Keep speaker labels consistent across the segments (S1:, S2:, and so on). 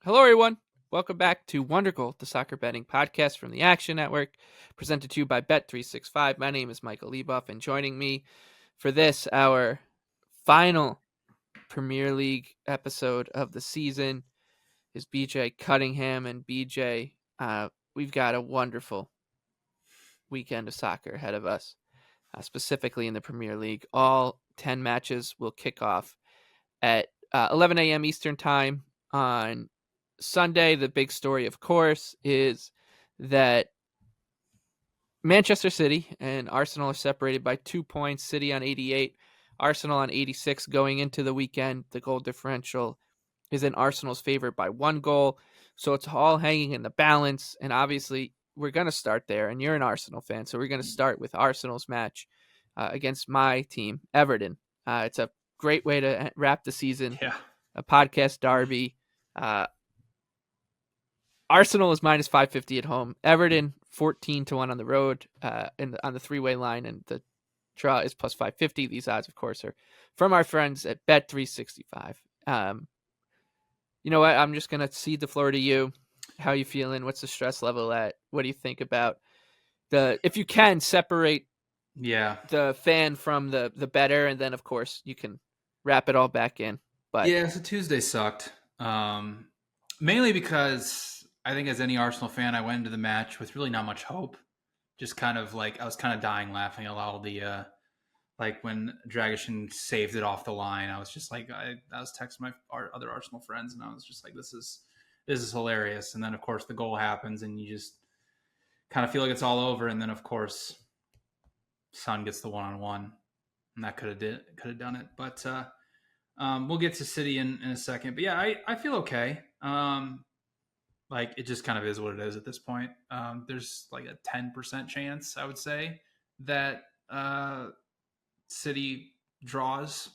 S1: Hello, everyone. Welcome back to Wondergoal, the soccer betting podcast from the Action Network, presented to you by Bet365. My name is Michael Leboff, and joining me for this, our final Premier League episode of the season, is BJ Cunningham. And BJ, we've got a wonderful weekend of soccer ahead of us, specifically in the Premier League. All 10 matches will kick off at 11 a.m. Eastern Time on Sunday. The big story, of course, is that Manchester City and Arsenal are separated by 2 points. City on 88, Arsenal on 86 going into the weekend. The goal differential is in Arsenal's favor by 1 goal. So it's all hanging in the balance. And obviously, we're going to start there. And you're an Arsenal fan, so we're going to start with Arsenal's match against my team, Everton. It's a great way to wrap the season.
S2: Yeah.
S1: A podcast derby. Arsenal is minus 550 at home. Everton 14-1 on the road on the three-way line, and the draw is plus 550. These odds, of course, are from our friends at Bet365. You know what? I'm just gonna cede the floor to you. How you feeling? What's the stress level at? What do you think about if you can separate the fan from the bettor, and then of course you can wrap it all back in. But
S2: yeah, so Tuesday sucked. Mainly because I think as any Arsenal fan, I went into the match with really not much hope. Just kind of like I was kind of dying laughing at all the like when Dragishin saved it off the line. I was just like I was texting our other Arsenal friends, and I was just like, this is hilarious. And then of course the goal happens, and you just kind of feel like it's all over. And then of course Son gets the 1-on-1, and that could have done it. But we'll get to City in a second. But yeah, I feel okay. Like it just kind of is what it is at this point. There's like a 10% chance, I would say, that City draws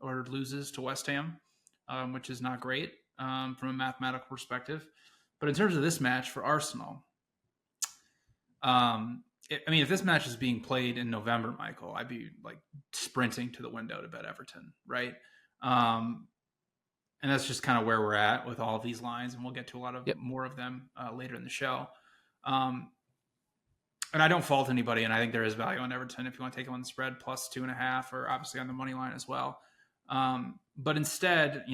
S2: or loses to West Ham, which is not great from a mathematical perspective. But in terms of this match for Arsenal, if this match is being played in November, Michael, I'd be like sprinting to the window to bet Everton, right? And that's just kind of where we're at with all of these lines, and we'll get to a lot of more of them later in the show. And I don't fault anybody, and I think there is value on Everton if you want to take them on the spread plus 2.5, or obviously on the money line as well. But instead,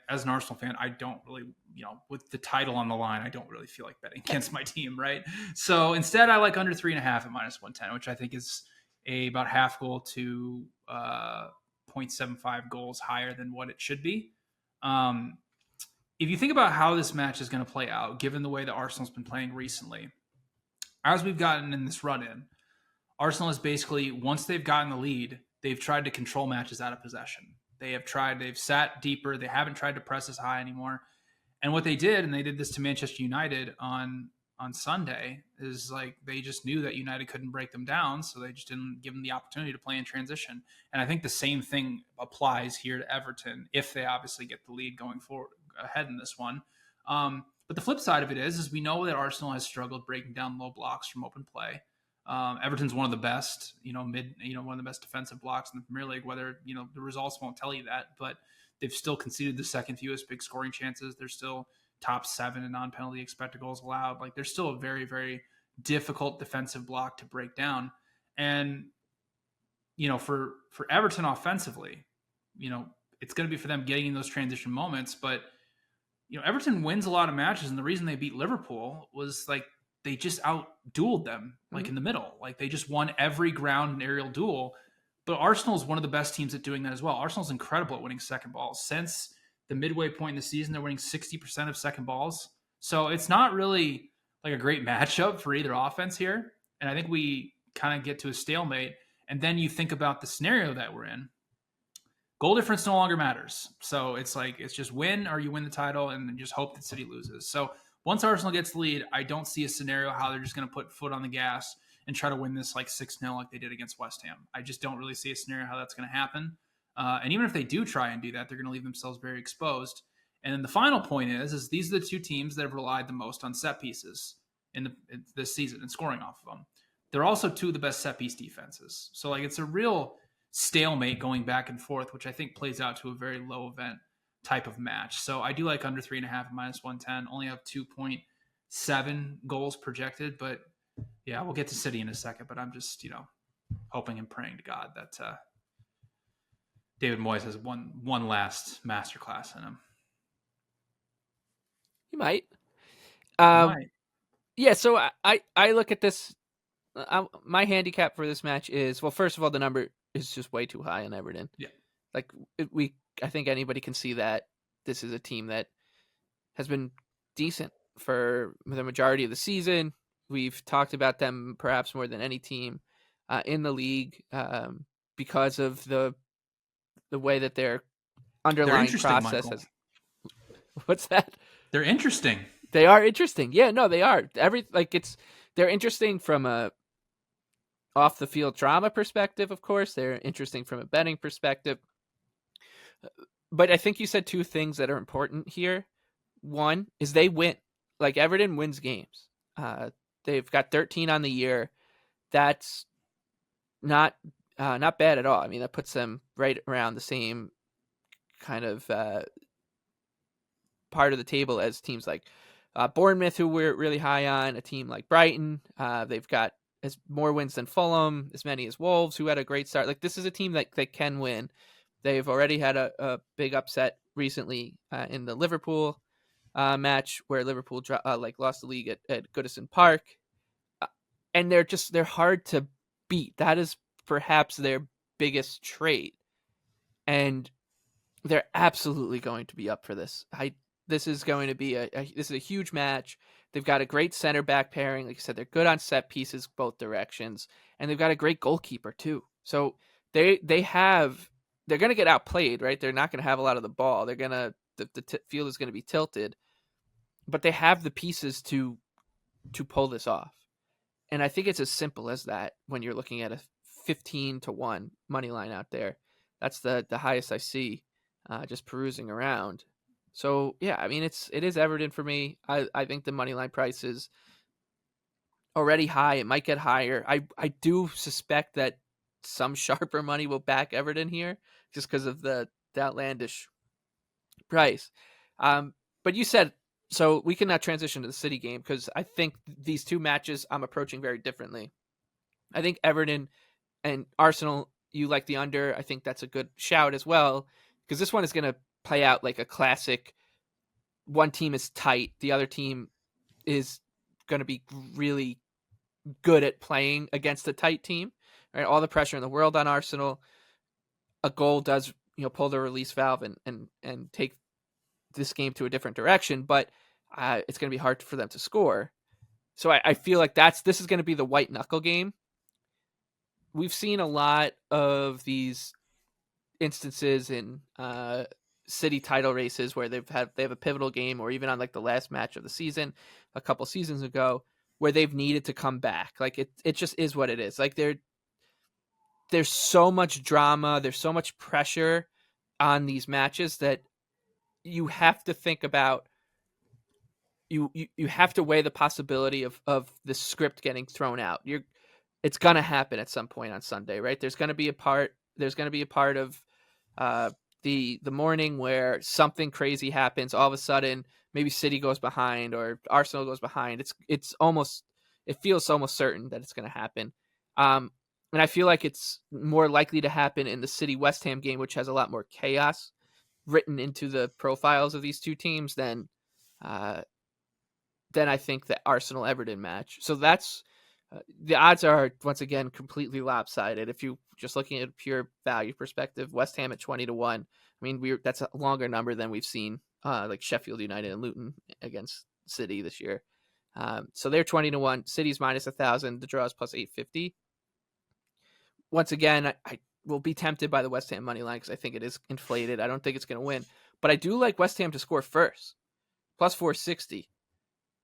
S2: as an Arsenal fan, I don't really, with the title on the line, I don't really feel like betting against my team, right? So instead, I like under 3.5 at minus 110, which I think is about half goal to 0.75 goals higher than what it should be. If you think about how this match is going to play out, given the way that Arsenal's been playing recently, as we've gotten in this run-in, Arsenal is basically, once they've gotten the lead, they've tried to control matches out of possession. They've sat deeper. They haven't tried to press as high anymore. And what they did, and they did this to Manchester United on Sunday, is like they just knew that United couldn't break them down, so they just didn't give them the opportunity to play in transition. And I think the same thing applies here to Everton if they obviously get the lead going forward ahead in this one. But the flip side of it is we know that Arsenal has struggled breaking down low blocks from open play. Everton's one of the best, one of the best defensive blocks in the Premier League. Whether the results won't tell you that, but they've still conceded the second fewest big scoring chances. They're still top 7 in non-penalty expected goals allowed. Like they're still a very, very difficult defensive block to break down. And for Everton offensively, it's going to be for them getting in those transition moments. But Everton wins a lot of matches, and the reason they beat Liverpool was like they just out-dueled them, like in the middle. Like they just won every ground and aerial duel. But Arsenal is one of the best teams at doing that as well. Arsenal's incredible at winning second balls. Since the midway point in the season, they're winning 60% of second balls. So it's not really like a great matchup for either offense here. And I think we kind of get to a stalemate. And then you think about the scenario that we're in. Goal difference no longer matters. So it's like, it's just win or you win the title and then just hope that City loses. So once Arsenal gets the lead, I don't see a scenario how they're just going to put foot on the gas and try to win this like 6-0 like they did against West Ham. I just don't really see a scenario how that's going to happen. And even if they do try and do that, they're going to leave themselves very exposed. And then the final point is these are the two teams that have relied the most on set pieces in this season and scoring off of them. They're also two of the best set piece defenses. So like it's a real stalemate going back and forth, which I think plays out to a very low event type of match. So I do like under 3.5 minus 110. Only have 2.7 goals projected, but yeah, we'll get to City in a second. But I'm just hoping and praying to God that David Moyes has one last masterclass in him.
S1: He might.
S2: He might.
S1: Yeah. So I look at this. My handicap for this match is, well, first of all, the number is just way too high in Everton.
S2: Yeah.
S1: Like I think anybody can see that this is a team that has been decent for the majority of the season. We've talked about them perhaps more than any team in the league because of the way that their underlying process has. What's that?
S2: They're interesting.
S1: They are interesting. Yeah, no, they are. They're interesting from a off the field drama perspective, of course. They're interesting from a betting perspective. But I think you said two things that are important here. One is they win. Like, Everton wins games. They've got 13 on the year. That's not bad at all. I mean, that puts them right around the same kind of part of the table as teams like Bournemouth, who we're really high on, a team like Brighton. They've got as more wins than Fulham, as many as Wolves, who had a great start. Like, this is a team that can win. They've already had a big upset recently in the Liverpool match, where Liverpool lost the league at Goodison Park, and they're hard to beat. That is perhaps their biggest trait, and they're absolutely going to be up for this. This is going to be this is a huge match. They've got a great center back pairing. Like I said, they're good on set pieces both directions, and they've got a great goalkeeper too. So they're going to get outplayed, right? They're not going to have a lot of the ball. They're going to the field is going to be tilted, but they have the pieces to pull this off. And I think it's as simple as that when you're looking at a 15-1 money line out there. That's the highest I see just perusing around. So yeah, I mean, it is Everton for me. I think the money line price is already high. It might get higher. I do suspect that some sharper money will back Everton here just because of the outlandish price. But you said, so we can now transition to the City game, because I think these two matches I'm approaching very differently. I think Everton and Arsenal, you like the under. I think that's a good shout as well, because this one is going to play out like a classic. One team is tight. The other team is going to be really good at playing against a tight team. Right? All the pressure in the world on Arsenal. A goal does, pull the release valve and take this game to a different direction, but it's going to be hard for them to score. So I feel like this is going to be the white knuckle game. We've seen a lot of these instances in City title races where they have a pivotal game, or even on like the last match of the season a couple seasons ago, where they've needed to come back. Like it just is what it is. Like there's so much drama, there's so much pressure on these matches that you have to think about. You have to weigh the possibility of the script getting thrown out. It's gonna happen at some point on Sunday, right? There's gonna be a part of the morning where something crazy happens. All of a sudden, maybe City goes behind or Arsenal goes behind. It feels almost certain that it's gonna happen. And I feel like it's more likely to happen in the City West Ham game, which has a lot more chaos written into the profiles of these two teams than I think the Arsenal Everton match. So that's the odds are once again completely lopsided. If you just looking at a pure value perspective, West Ham at 20-1. I mean, that's a longer number than we've seen like Sheffield United and Luton against City this year. So they're 20-1. City's minus 1,000. The draw is plus 850. Once again, I will be tempted by the West Ham money line because I think it is inflated. I don't think it's going to win, but I do like West Ham to score first. Plus 460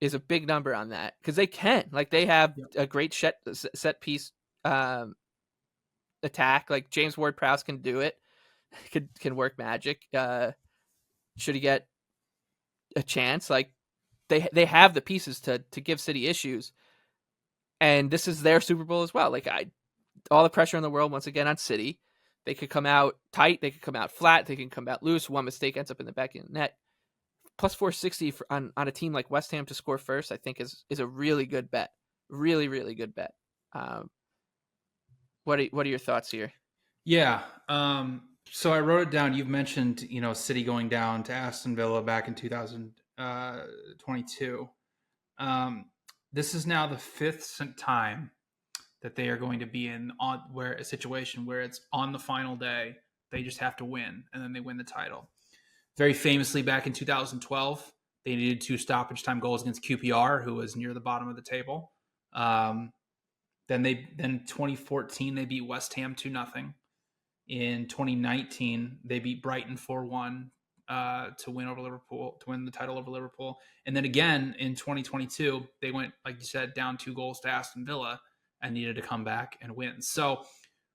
S1: is a big number on that, because they can. Like, they have a great set piece attack. Like, James Ward-Prowse can do it. Can work magic. Should he get a chance? Like, they have the pieces to give City issues, and this is their Super Bowl as well. Like, all the pressure in the world once again on City. They could come out tight. They could come out flat. They can come out loose. One mistake ends up in the back of the net. Plus 460 on a team like West Ham to score first, I think is a really good bet. Really, really good bet. What are your thoughts here?
S2: Yeah. So I wrote it down. You've mentioned, City going down to Aston Villa back in 2022. This is now the fifth time that they are going to be in a situation where it's on the final day. They just have to win, and then they win the title. Very famously, back in 2012, they needed 2 stoppage time goals against QPR, who was near the bottom of the table. Then 2014, they beat West Ham 2-0. In 2019, they beat Brighton 4-1 to win the title over Liverpool. And then again in 2022, they went, like you said, down 2 goals to Aston Villa and needed to come back and win. So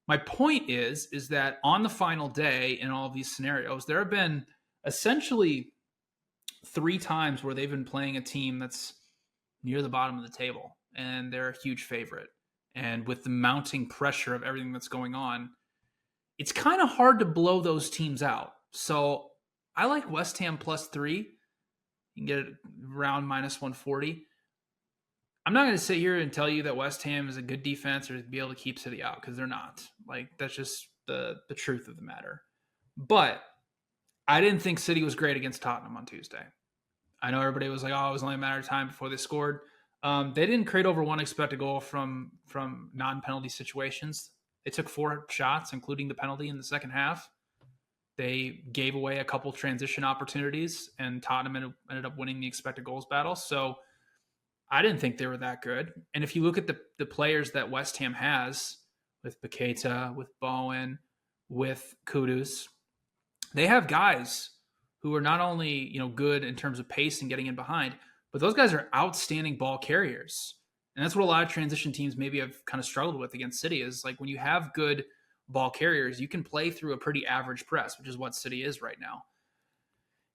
S2: my point is that on the final day in all of these scenarios, there have been essentially 3 times where they've been playing a team that's near the bottom of the table and they're a huge favorite. And with the mounting pressure of everything that's going on, it's kind of hard to blow those teams out. So I like West Ham plus 3. You can get it around minus 140. I'm not going to sit here and tell you that West Ham is a good defense or be able to keep City out, because they're not. Like, that's just the truth of the matter. But I didn't think City was great against Tottenham on Tuesday. I know everybody was like, oh, it was only a matter of time before they scored. They didn't create over 1 expected goal from non-penalty situations. They took 4 shots, including the penalty in the second half. They gave away a couple transition opportunities, and Tottenham ended up winning the expected goals battle. So I didn't think they were that good. And if you look at the players that West Ham has, with Paqueta, with Bowen, with Kudus, they have guys who are not only good in terms of pace and getting in behind, but those guys are outstanding ball carriers. And that's what a lot of transition teams maybe have kind of struggled with against City, is like when you have good ball carriers, you can play through a pretty average press, which is what City is right now.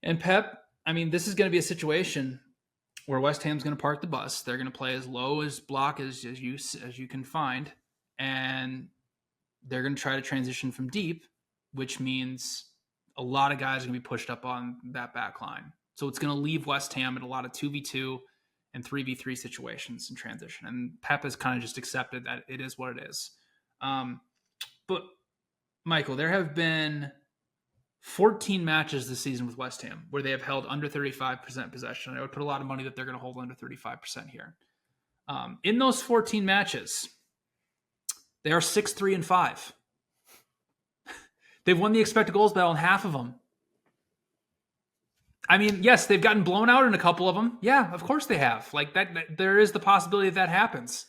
S2: And Pep, this is going to be a situation where West Ham's going to park the bus. They're going to play as low as block as you can find, and they're going to try to transition from deep, which means a lot of guys are going to be pushed up on that back line. So it's going to leave West Ham at a lot of 2v2 and 3v3 situations in transition. And Pep has kind of just accepted that it is what it is. But Michael, there have been 14 matches this season with West Ham where they have held under 35% possession. I would put a lot of money that they're going to hold under 35% here. In those 14 matches, they are 6-3-5. They've won the expected goals battle in half of them. Yes, they've gotten blown out in a couple of them. Yeah, of course they have. Like that there is the possibility that happens.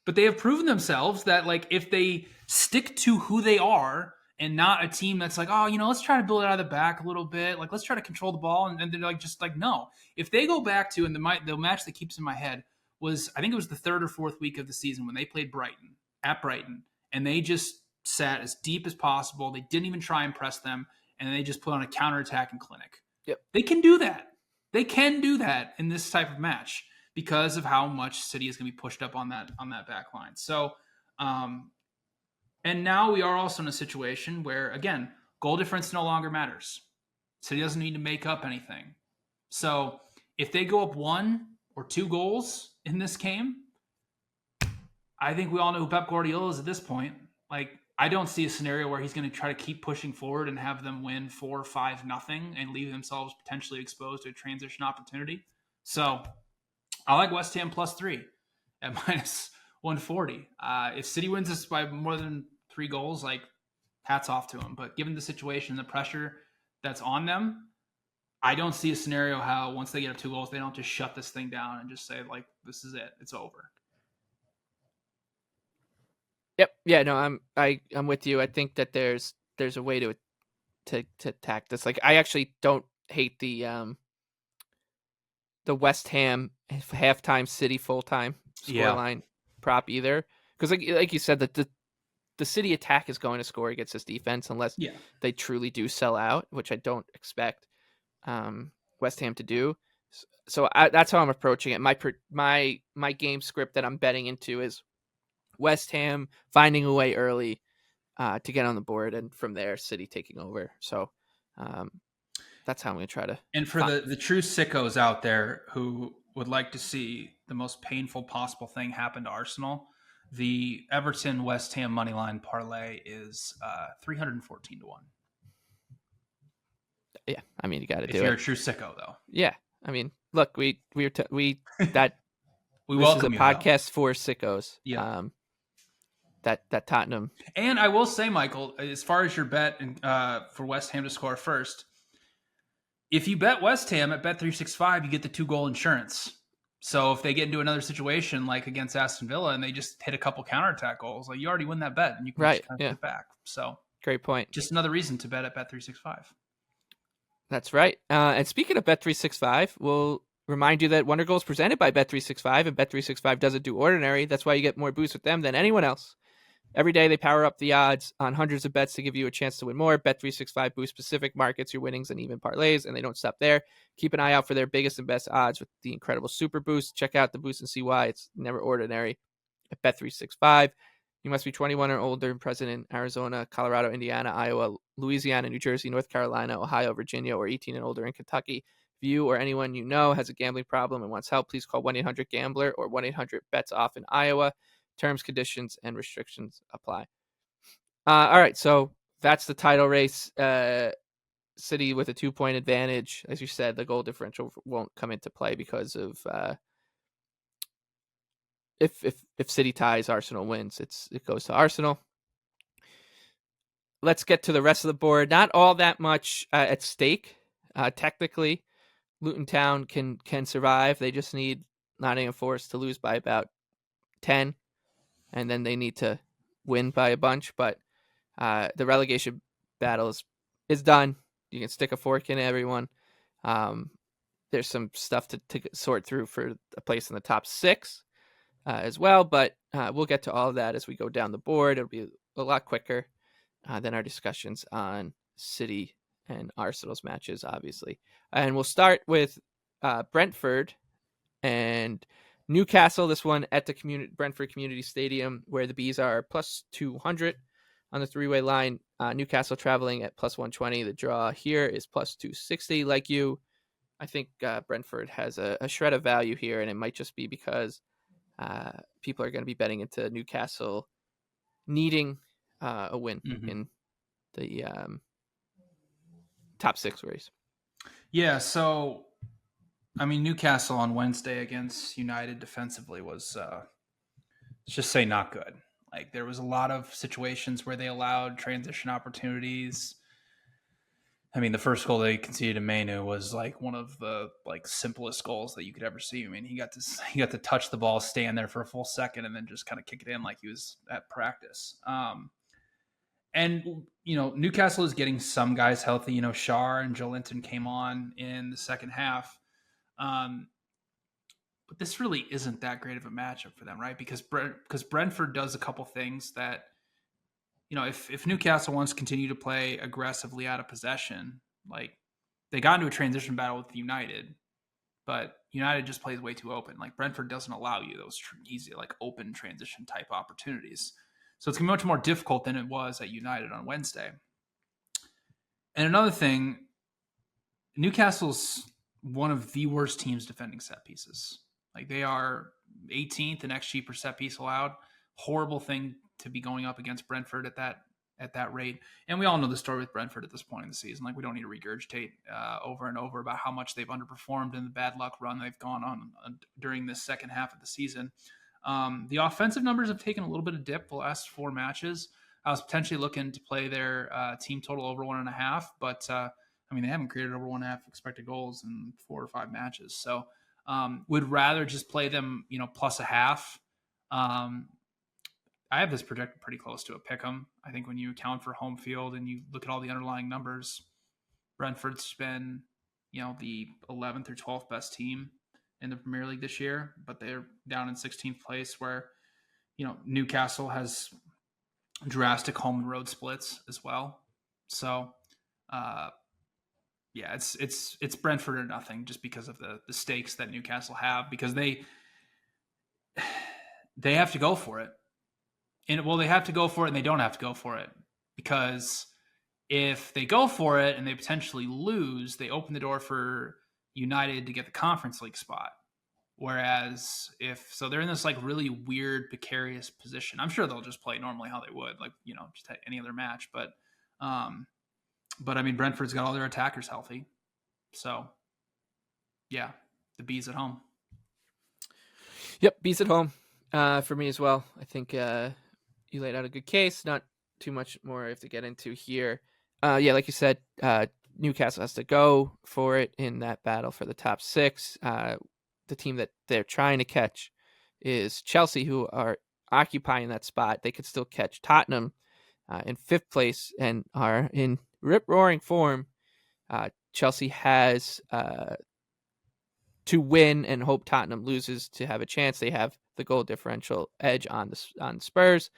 S2: But they have proven themselves that, like, if they stick to who they are and not a team that's like, oh, let's try to build it out of the back a little bit. Like, let's try to control the ball. And they're like, just like, no. If they go back to, and the match that keeps in my head was, I think it was the 3rd or 4th week of the season when they played Brighton, at Brighton. And they just sat as deep as possible. They didn't even try and press them. And they just put on a counterattacking clinic.
S1: Yep.
S2: They can do that. They can do that in this type of match because of how much City is going to be pushed up on that back line. So, and now we are also in a situation where, again, goal difference no longer matters. City doesn't need to make up anything. So if they go up 1 or 2 goals in this game, I think we all know who Pep Guardiola is at this point. Like, I don't see a scenario where he's going to try to keep pushing forward and have them win 4-5-0 and leave themselves potentially exposed to a transition opportunity. So I like West Ham plus 3 at minus 140. If City wins this by more than 3 goals, like, hats off to them. But given the situation, the pressure that's on them, I don't see a scenario how once they get up 2 goals, they don't just shut this thing down and just say, like, this is it. It's over.
S1: Yep. Yeah, no, I'm with you. I think that there's a way to attack this. Like, I actually don't hate the West Ham halftime City full-time scoreline prop either. Because like you said, that the City attack is going to score against this defense unless they truly do sell out, which I don't expect West Ham to do. So that's how I'm approaching it. My game script that I'm betting into is West Ham finding a way early to get on the board, and from there, City taking over. So that's how I'm going to try to.
S2: And for the true sickos out there who would like to see the most painful possible thing happen to Arsenal, the Everton West Ham moneyline parlay is 314 to 1.
S1: Yeah, I mean, you got to do it.
S2: If you're a true sicko, though.
S1: Yeah, I mean, look, we that
S2: we
S1: this is a
S2: welcome you,
S1: podcast for sickos.
S2: Yeah.
S1: That Tottenham.
S2: And I will say, Michael, as far as your bet for West Ham to score first, if you bet West Ham at Bet365, you get the 2-goal insurance. So if they get into another situation like against Aston Villa and they just hit a couple counterattack goals, like you already win that bet and you can just kind of put it back. So
S1: great point.
S2: Just another reason to bet at Bet365.
S1: That's right. And speaking of Bet365, we'll remind you that Wondergoal is presented by Bet365, and Bet365 doesn't do ordinary. That's why you get more boosts with them than anyone else. Every day they power up the odds on hundreds of bets to give you a chance to win more. Bet365 boosts specific markets, your winnings, and even parlays, and they don't stop there. Keep an eye out for their biggest and best odds with the incredible Super Boost. Check out the boost and see why it's never ordinary at Bet365. You must be 21 or older and present in Arizona, Colorado, Indiana, Iowa, Louisiana, New Jersey, North Carolina, Ohio, Virginia, or 18 and older in Kentucky. If you or anyone you know has a gambling problem and wants help, please call 1-800-GAMBLER or 1-800-BETS-OFF in Iowa. Terms, conditions, and restrictions apply. All right, so that's the title race. City with a 2-point advantage. As you said, the goal differential won't come into play because of if City ties, Arsenal wins. It goes to Arsenal. Let's get to the rest of the board. Not all that much at stake. Technically, Luton Town can survive. They just need Nottingham Forest to lose by about 10. And then they need to win by a bunch. But the relegation battle is done. You can stick a fork in everyone. There's some stuff to sort through for a place in the top 6 as well. But we'll get to all of that as we go down the board. It'll be a lot quicker than our discussions on City and Arsenal's matches, obviously. And we'll start with Brentford and Newcastle, this one at the Brentford Community Stadium, where the Bees are plus 200 on the 3-way line. Newcastle traveling at plus 120. The draw here is plus 260. Like you, I think Brentford has a shred of value here, and it might just be because people are going to be betting into Newcastle needing a win in the top 6 race.
S2: Yeah, so I mean, Newcastle on Wednesday against United defensively was, let's just say, not good. Like, there was a lot of situations where they allowed transition opportunities. I mean, the first goal they conceded to Manu was like one of the simplest goals that you could ever see. I mean, he got to touch the ball, stand there for a full second, and then just kind of kick it in like he was at practice. And Newcastle is getting some guys healthy. Shar and Joelinton came on in the second half. But this really isn't that great of a matchup for them, right? Because Brentford does a couple things that, if Newcastle wants to continue to play aggressively out of possession, like they got into a transition battle with United, but United just plays way too open. Like Brentford doesn't allow you those easy, open transition type opportunities. So it's going to be much more difficult than it was at United on Wednesday. And another thing, Newcastle's one of the worst teams defending set pieces. Like they are 18th in XG per set piece allowed. Horrible thing to be going up against Brentford at that rate. And we all know the story with Brentford at this point in the season. Like we don't need to regurgitate over and over about how much they've underperformed in the bad luck run they've gone on during this second half of the season. The offensive numbers have taken a little bit of dip the last 4 matches. I was potentially looking to play their team total over 1.5, but they haven't created over 1.5 expected goals in 4 or 5 matches. So would rather just play them, plus a half. I have this projected pretty close to a pick 'em. I think when you account for home field and you look at all the underlying numbers, Brentford's been, the 11th or 12th best team in the Premier League this year, but they're down in 16th place where, Newcastle has drastic home and road splits as well. So, it's Brentford or nothing just because of the stakes that Newcastle have, because they have to go for it. And they have to go for it and they don't have to go for it. because if they go for it and they potentially lose, they open the door for United to get the Conference League spot. Whereas they're in this like really weird, precarious position. I'm sure they'll just play normally how they would, like, just any other match. But I mean, Brentford's got all their attackers healthy. So yeah, the Bees at home.
S1: Yep, Bees at home for me as well. I think you laid out a good case. Not too much more I have to get into here. Yeah, like you said, Newcastle has to go for it in that battle for the top 6. The team that they're trying to catch is Chelsea, who are occupying that spot. They could still catch Tottenham in 5th place and are in rip-roaring form. Chelsea has to win and hope Tottenham loses to have a chance. They have the goal differential edge on Spurs.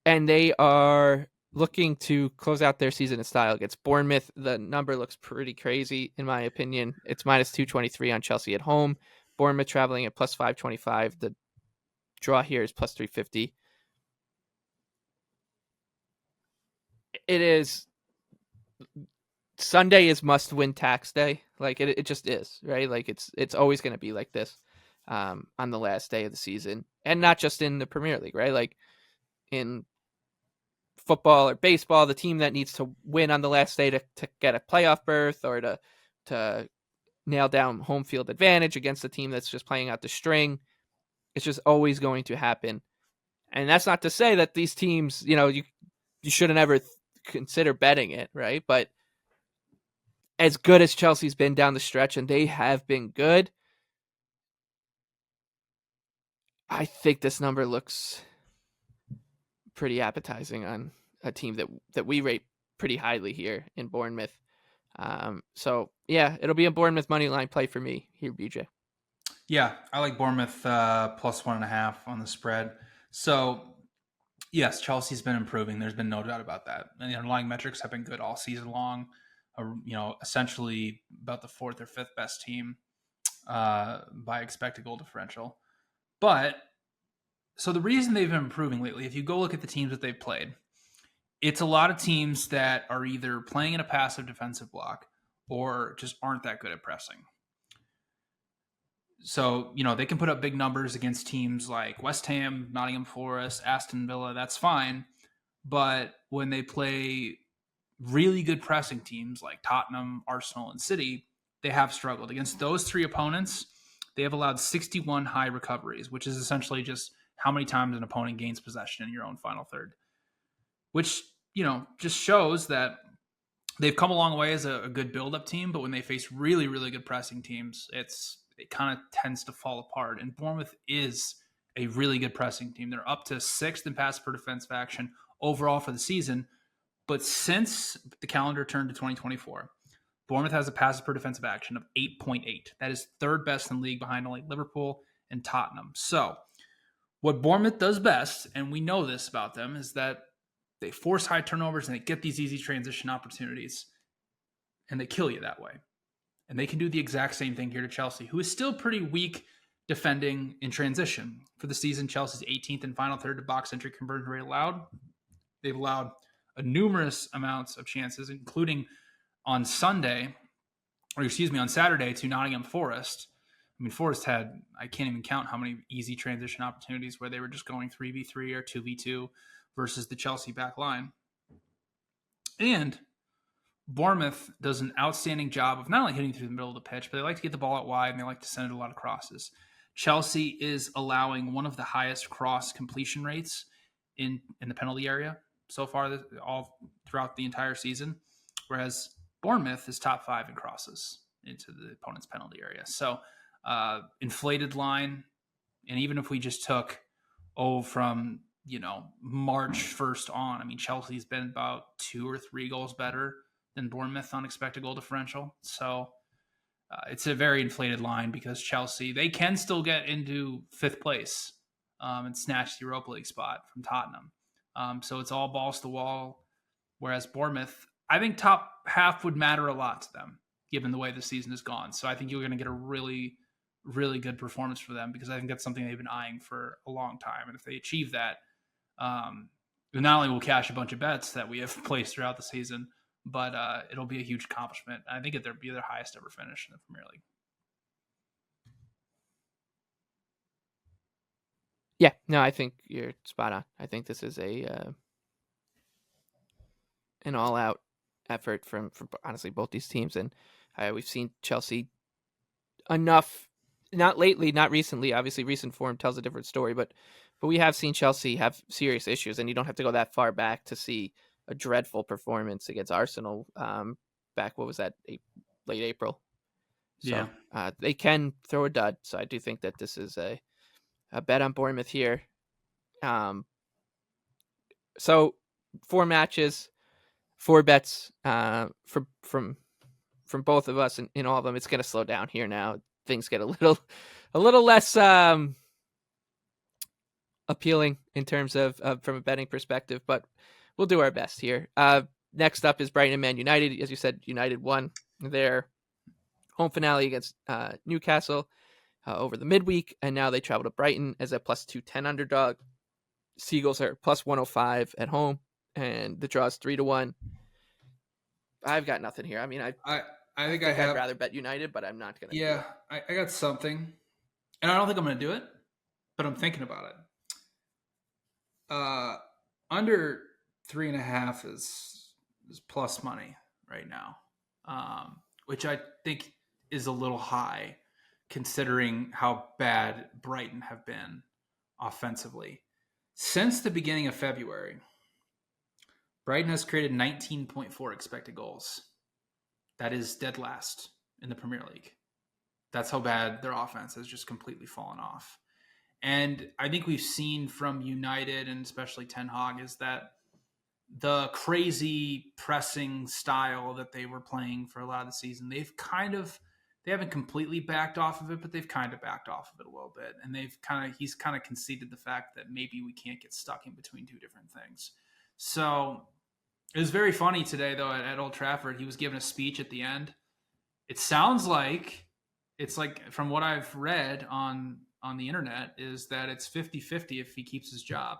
S1: And they are looking to close out their season in style against Bournemouth. The number looks pretty crazy, in my opinion. It's minus 223 on Chelsea at home. Bournemouth traveling at plus 525. The draw here is plus 350. It is... Sunday is must-win tax day. Like, it just is, right? Like, it's always going to be like this on the last day of the season. And not just in the Premier League, right? Like, in football or baseball, the team that needs to win on the last day to get a playoff berth or to nail down home field advantage against a team that's just playing out the string, it's just always going to happen. And that's not to say that these teams, you shouldn't ever consider betting it, right? But as good as Chelsea's been down the stretch, and they have been good, I think this number looks pretty appetizing on a team that we rate pretty highly here in Bournemouth. So yeah, it'll be a Bournemouth money line play for me here, BJ.
S2: Yeah, I like Bournemouth plus 1.5 on the spread. So yes, Chelsea's been improving. There's been no doubt about that. And the underlying metrics have been good all season long. Essentially about the 4th or 5th best team by expected goal differential. But so the reason they've been improving lately, if you go look at the teams that they've played, it's a lot of teams that are either playing in a passive defensive block or just aren't that good at pressing. So, they can put up big numbers against teams like West Ham, Nottingham Forest, Aston Villa. That's fine. But when they play really good pressing teams like Tottenham, Arsenal, and City, they have struggled. Against those 3 opponents, they have allowed 61 high recoveries, which is essentially just how many times an opponent gains possession in your own final third, which, just shows that they've come a long way as a good build-up team, but when they face really, really good pressing teams, it kind of tends to fall apart. And Bournemouth is a really good pressing team. They're up to 6th in pass per defensive action overall for the season. But since the calendar turned to 2024, Bournemouth has a passes per defensive action of 8.8. That is 3rd best in the league behind only Liverpool and Tottenham. So what Bournemouth does best, and we know this about them, is that they force high turnovers and they get these easy transition opportunities and they kill you that way. And they can do the exact same thing here to Chelsea, who is still pretty weak defending in transition. For the season, Chelsea's 18th and final third to box entry conversion rate allowed. They've allowed numerous amounts of chances, including on Saturday to Nottingham Forest. I mean, Forest had, I can't even count how many easy transition opportunities where they were just going 3v3 or 2v2 versus the Chelsea back line. And Bournemouth does an outstanding job of not only hitting through the middle of the pitch, but they like to get the ball out wide and they like to send it a lot of crosses. Chelsea is allowing one of the highest cross completion rates in the penalty area so far, all throughout the entire season, whereas Bournemouth is top 5 in crosses into the opponent's penalty area. So inflated line, and even if we just took from March 1st on, I mean, Chelsea's been about 2 or 3 goals better than Bournemouth on expected goal differential. So it's a very inflated line because Chelsea, they can still get into 5th place and snatch the Europa League spot from Tottenham. So it's all balls to the wall. Whereas Bournemouth, I think top half would matter a lot to them, given the way the season has gone. So I think you're going to get a really, really good performance for them because I think that's something they've been eyeing for a long time. And if they achieve that, not only will cash a bunch of bets that we have placed throughout the season, but it'll be a huge accomplishment. I think it'll be their highest ever finish in the Premier League.
S1: Yeah, no, I think you're spot on. I think this is an all-out effort from honestly both these teams, and we've seen Chelsea enough, not lately, not recently. Obviously, recent form tells a different story, but we have seen Chelsea have serious issues, and you don't have to go that far back to see a dreadful performance against Arsenal back. What was that? Late April. So,
S2: yeah,
S1: they can throw a dud. So I do think that this is a bet on Bournemouth here. So 4 matches, 4 bets from both of us in all of them. It's going to slow down here now. Things get a little less appealing in terms of from a betting perspective, but we'll do our best here. Next up is Brighton and Man United. As you said, United won their home finale against Newcastle over the midweek, and now they travel to Brighton as a plus 210 underdog. Seagulls are plus 105 at home, and the draw is 3-1. I've got nothing here. I mean, I think I'd rather bet United, but I'm not going to.
S2: Yeah, I got something, and I don't think I'm going to do it, but I'm thinking about it. Under 3.5 is plus money right now, which I think is a little high considering how bad Brighton have been offensively. Since the beginning of February, Brighton has created 19.4 expected goals. That is dead last in the Premier League. That's how bad their offense has just completely fallen off. And I think we've seen from United, and especially Ten Hag, is that the crazy pressing style that they were playing for a lot of the season, they haven't completely backed off of it, but they've kind of backed off of it a little bit. And he's kind of conceded the fact that maybe we can't get stuck in between two different things. So it was very funny today, though, at Old Trafford. He was giving a speech at the end. It sounds like, it's like, from what I've read on the internet, is that it's 50-50 if he keeps his job.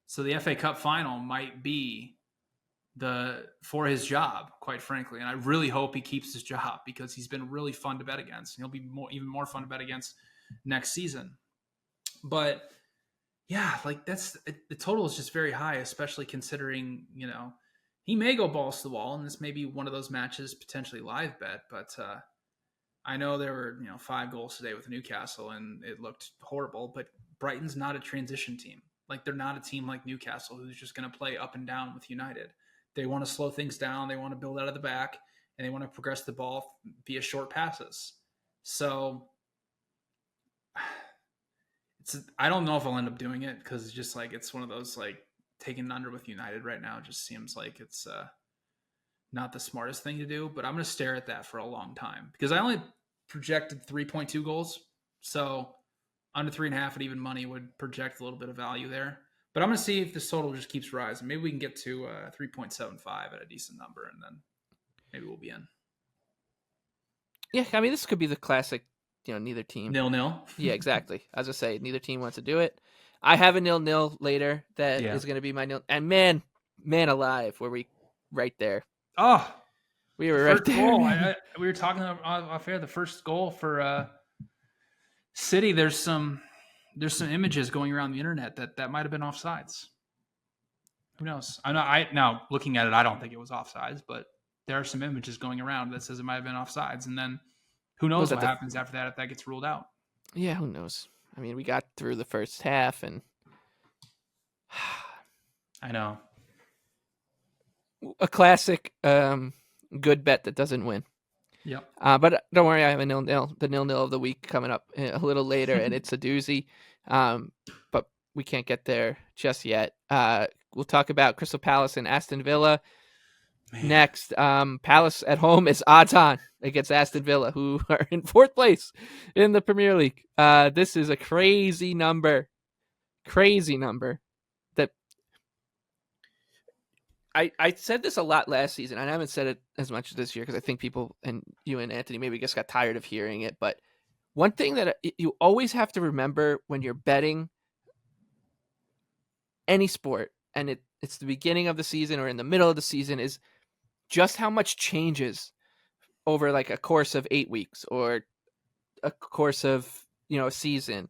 S2: So the FA Cup final might be for his job, quite frankly. And I really hope he keeps his job because he's been really fun to bet against. He'll be even more fun to bet against next season. But yeah, like the total is just very high, especially considering, he may go balls to the wall, and this may be one of those matches potentially live bet. But I know there were 5 goals today with Newcastle, and it looked horrible. But Brighton's not a transition team. Like, they're not a team like Newcastle who's just going to play up and down with United. They want to slow things down. They want to build out of the back, and they want to progress the ball via short passes. So I don't know if I'll end up doing it because it's just like, it's one of those, like, taking under with United right now just seems like it's not the smartest thing to do. But I'm going to stare at that for a long time because I only projected 3.2 goals. So under 3.5 at even money would project a little bit of value there. But I'm going to see if this total just keeps rising. Maybe we can get to 3.75 at a decent number, and then maybe we'll be in.
S1: Yeah, I mean, this could be the classic, neither team.
S2: 0-0.
S1: Yeah, exactly. As I say, neither team wants to do it. I have a 0-0 later that is going to be my 0. And man alive, were we right there?
S2: Oh,
S1: we were right there.
S2: We were talking off air. The first goal for City. There's some images going around the internet that might have been offsides. Who knows? Now looking at it, I don't think it was offsides, but there are some images going around that says it might have been offsides, and then who knows what happens after that if that gets ruled out.
S1: Yeah, who knows? I mean, we got through the first half, and
S2: I know
S1: a classic good bet that doesn't win.
S2: Yep.
S1: But don't worry, I have a 0-0, the 0-0 of the week coming up a little later, and it's a doozy. But we can't get there just yet. We'll talk about Crystal Palace and Aston Villa next. Palace at home is odds on against Aston Villa, who are in 4th place in the Premier League. This is a crazy number. That I said this a lot last season. I haven't said it as much this year because I think people, and you and Anthony maybe just got tired of hearing it. But one thing that you always have to remember when you're betting any sport, and it's the beginning of the season or in the middle of the season, is just how much changes over like a course of 8 weeks or a course of, a season.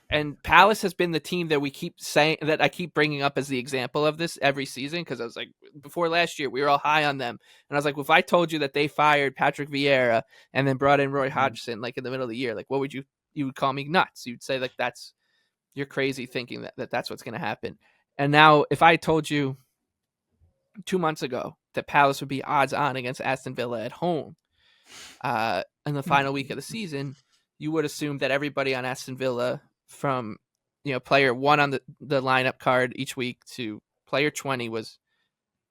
S1: And Palace has been the team that we keep saying, that I keep bringing up as the example of this every season, because I was like, before last year, we were all high on them. And I was like, well, if I told you that they fired Patrick Vieira and then brought in Roy Hodgson, like in the middle of the year, like what would you would call me nuts. You'd say like, you're crazy thinking that that's what's going to happen. And now if I told you 2 months ago that Palace would be odds on against Aston Villa at home in the final week of the season, you would assume that everybody on Aston Villa, from player 1 on the lineup card each week to player 20, was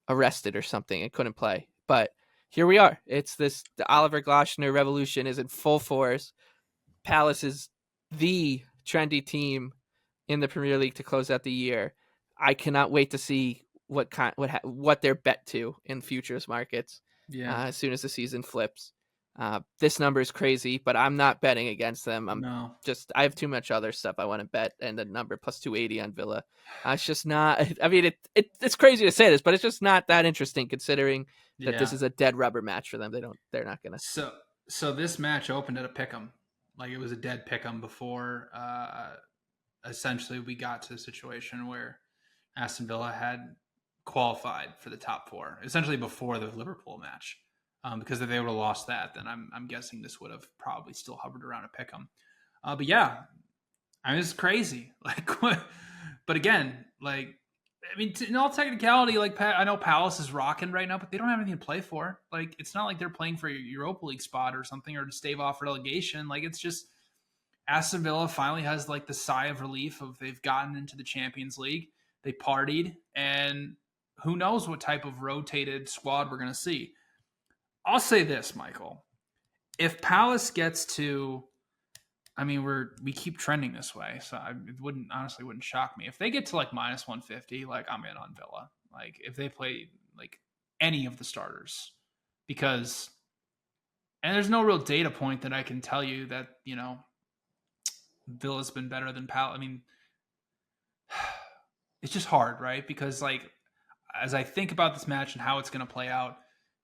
S1: arrested or something and couldn't play. But here we are. It's the Oliver Glasner revolution is in full force. Palace is the trendy team in the Premier League to close out the year. I cannot wait to see what they're bet to in futures markets. As soon as the season flips. This number is crazy, but I'm not betting against them. I have too much other stuff I want to bet, and the number plus 280 on Villa. It's just not. I mean, it's crazy to say this, but it's just not that interesting considering that this is a dead rubber match for them. They're not gonna.
S2: So this match opened at a pick'em, like it was a dead pick'em before. Essentially, we got to a situation where Aston Villa had qualified for the top 4, essentially before the Liverpool match. Because if they would have lost that, then I'm guessing this would have probably still hovered around a pick'em. But yeah, I mean, it's crazy. Like, but again, like, I mean, in all technicality, like, I know Palace is rocking right now, but they don't have anything to play for. Like, it's not like they're playing for a Europa League spot or something, or to stave off relegation. Like, it's just Aston Villa finally has like the sigh of relief of they've gotten into the Champions League. They partied, and who knows what type of rotated squad we're going to see. I'll say this, Michael. If Palace gets to, I mean, we keep trending this way, so it wouldn't shock me if they get to like minus 150. Like, I'm in on Villa. Like, if they play like any of the starters, because, and there's no real data point that I can tell you that Villa's been better than Palace. I mean, it's just hard, right? Because like, as I think about this match and how it's going to play out.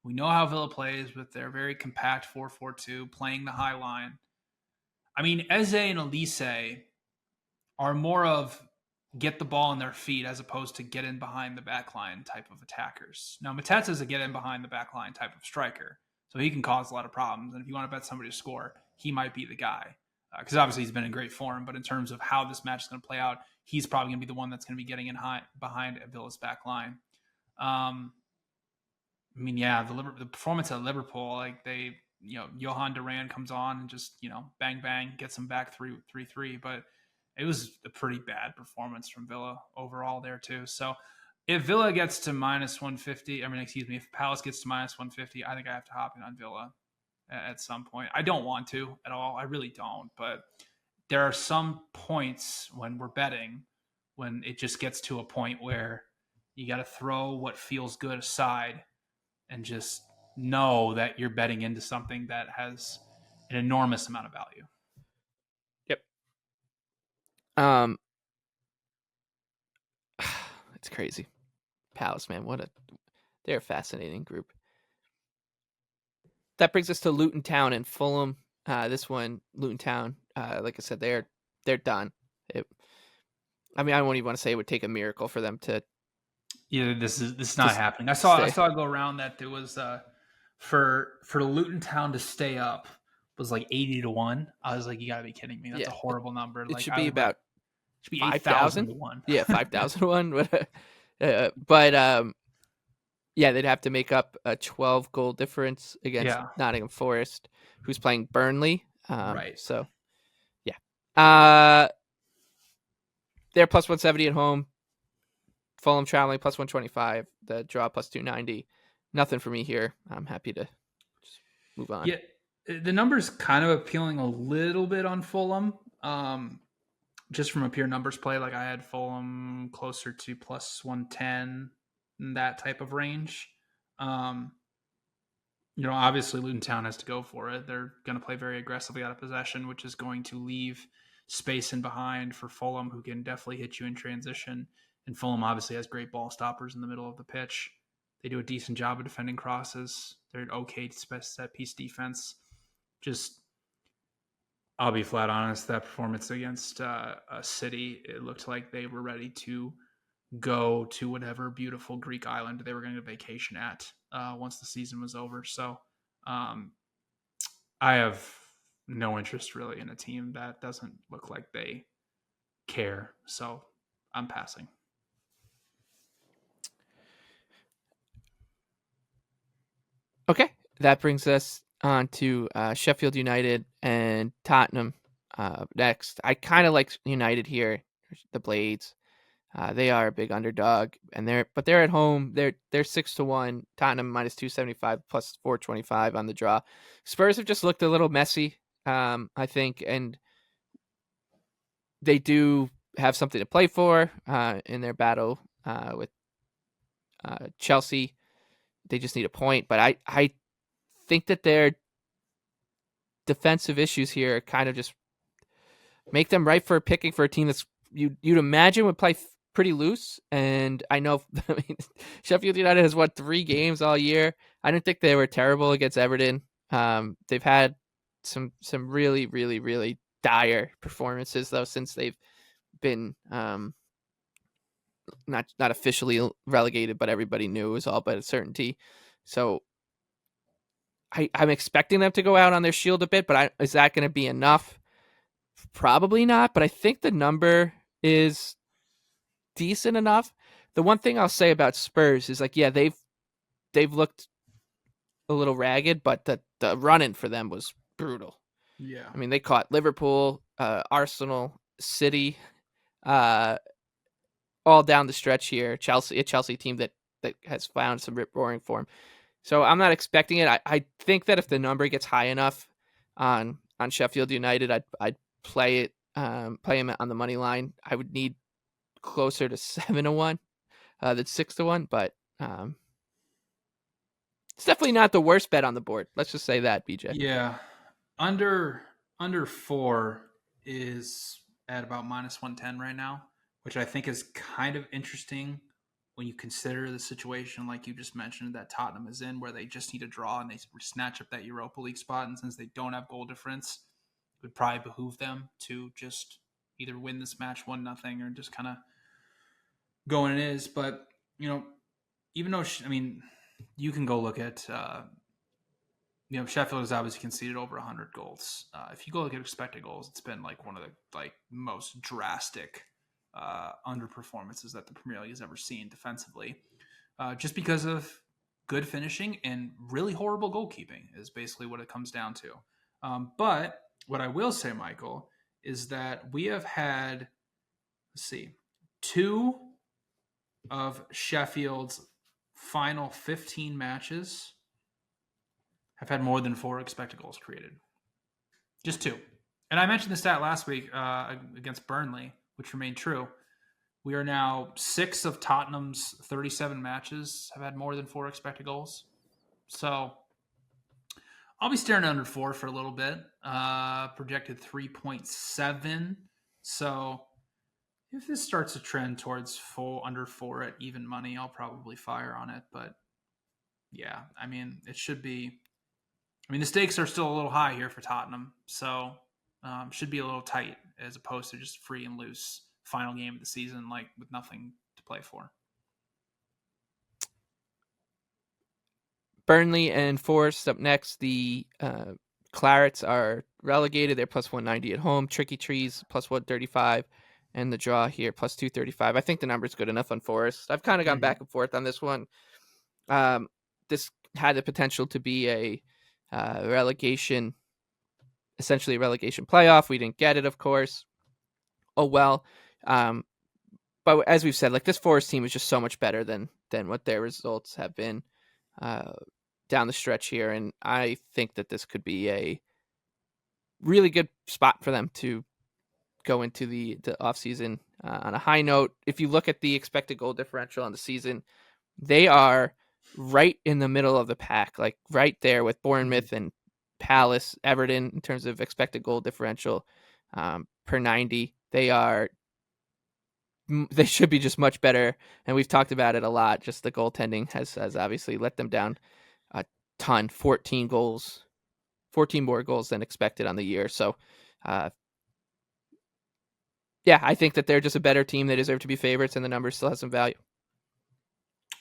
S2: We know how Villa plays with their very compact 4-4-2, playing the high line. I mean, Eze and Elise are more of get the ball on their feet as opposed to get in behind the back line type of attackers. Now, Mateta is a get in behind the back line type of striker, so he can cause a lot of problems. And if you want to bet somebody to score, he might be the guy. Because obviously he's been in great form, but in terms of how this match is going to play out, he's probably going to be the one that's going to be getting in behind Villa's back line. I mean, yeah, the performance at Liverpool, like they, Johan Duran comes on and just, bang, bang, gets them back 3-3. But it was a pretty bad performance from Villa overall there too. So if Villa gets to minus 150, if Palace gets to minus 150, I think I have to hop in on Villa at some point. I don't want to at all. I really don't. But there are some points when we're betting when it just gets to a point where you got to throw what feels good aside and just know that you're betting into something that has an enormous amount of value.
S1: Yep. It's crazy. Palace, man, they're a fascinating group. That brings us to Luton Town and Fulham. This one, Luton Town, like I said, they're done. I won't even want to say it would take a miracle for them to.
S2: Yeah, this is not happening. I saw it go around that there was for Luton Town to stay up was like 80-1. I was like, you gotta be kidding me. That's a horrible number.
S1: It should be about
S2: 8,000 to 1.
S1: Yeah, 5,000 to 1. But yeah, they'd have to make up a 12-goal difference against Nottingham Forest, who's playing Burnley.
S2: Right.
S1: So, yeah. They're plus 170 at home. Fulham traveling plus 125. The draw plus 290. Nothing for me here. I'm happy to just move on.
S2: Yeah, the number's kind of appealing a little bit on Fulham. Just from a pure numbers play, like I had Fulham closer to plus 110, that type of range. Obviously Luton Town has to go for it. They're going to play very aggressively out of possession, which is going to leave space in behind for Fulham, who can definitely hit you in transition And Fulham obviously has great ball stoppers in the middle of the pitch. They do a decent job of defending crosses. They're an okay set piece defense. Just, I'll be flat honest, that performance against City, it looked like they were ready to go to whatever beautiful Greek island they were going to vacation at once the season was over. So I have no interest really in a team that doesn't look like they care. So I'm passing.
S1: Okay, that brings us on to Sheffield United and Tottenham next. I kind of like United here, the Blades. They are a big underdog, and they're at home. They're 6-1. Tottenham -275 plus 425 on the draw. Spurs have just looked a little messy, I think, and they do have something to play for in their battle with Chelsea. They just need a point, but I think that their defensive issues here kind of just make them ripe for picking for a team that's you'd imagine would play pretty loose. And I know Sheffield United has won 3 games all year. I didn't think they were terrible against Everton. They've had some really, really, really dire performances though since they've been not officially relegated, but everybody knew it was all but a certainty. So I'm expecting them to go out on their shield a bit, but is that going to be enough? Probably not, but I think the number is decent enough. The one thing I'll say about Spurs is they've looked a little ragged, but the run-in for them was brutal.
S2: Yeah.
S1: I mean, they caught Liverpool, Arsenal, City, all down the stretch here. A Chelsea team that has found some rip-roaring form. So I'm not expecting it. I think that if the number gets high enough on Sheffield United, I'd play him on the money line. I would need closer to 7-1 than 6-1, but it's definitely not the worst bet on the board. Let's just say that, BJ.
S2: Yeah, under 4 is at about -110 right now, which I think is kind of interesting when you consider the situation like you just mentioned that Tottenham is in, where they just need a draw and they snatch up that Europa League spot. And since they don't have goal difference, it would probably behoove them to just either win this match 1-0 or just kind of go in it is. But, even though, you can go look at, Sheffield has obviously conceded over 100 goals. If you go look at expected goals, it's been like one of the most drastic underperformances that the Premier League has ever seen defensively, just because of good finishing and really horrible goalkeeping is basically what it comes down to. But what I will say, Michael, is that we have had, 2 of Sheffield's final 15 matches have had more than 4 expected goals created. Just 2. And I mentioned the stat last week against Burnley, which remained true. We are now 6 of Tottenham's 37 matches have had more than 4 expected goals. So I'll be staring at under 4 for a little bit. Projected 3.7. So if this starts to trend towards under 4 at even money, I'll probably fire on it. But yeah, it should be. The stakes are still a little high here for Tottenham. So should be a little tight as opposed to just free and loose final game of the season, with nothing to play for.
S1: Burnley and Forest up next. The Clarets are relegated. They're plus 190 at home. Tricky Trees plus 135. And the draw here plus 235. I think the number's good enough on Forest. I've kind of gone back and forth on this one. This had the potential to be a relegation, essentially a relegation playoff. We didn't get it, of course. Oh well. But as we've said, this Forest team is just so much better than what their results have been down the stretch here, and I think that this could be a really good spot for them to go into the offseason on a high note. If you look at the expected goal differential on the season, they are right in the middle of the pack, right there with Bournemouth and Palace, Everton in terms of expected goal differential per 90. They are they should be just much better. And we've talked about it a lot. Just the goaltending has obviously let them down a ton. 14 more goals than expected on the year. So, yeah, I think that they're just a better team. They deserve to be favorites, and the number still has some value.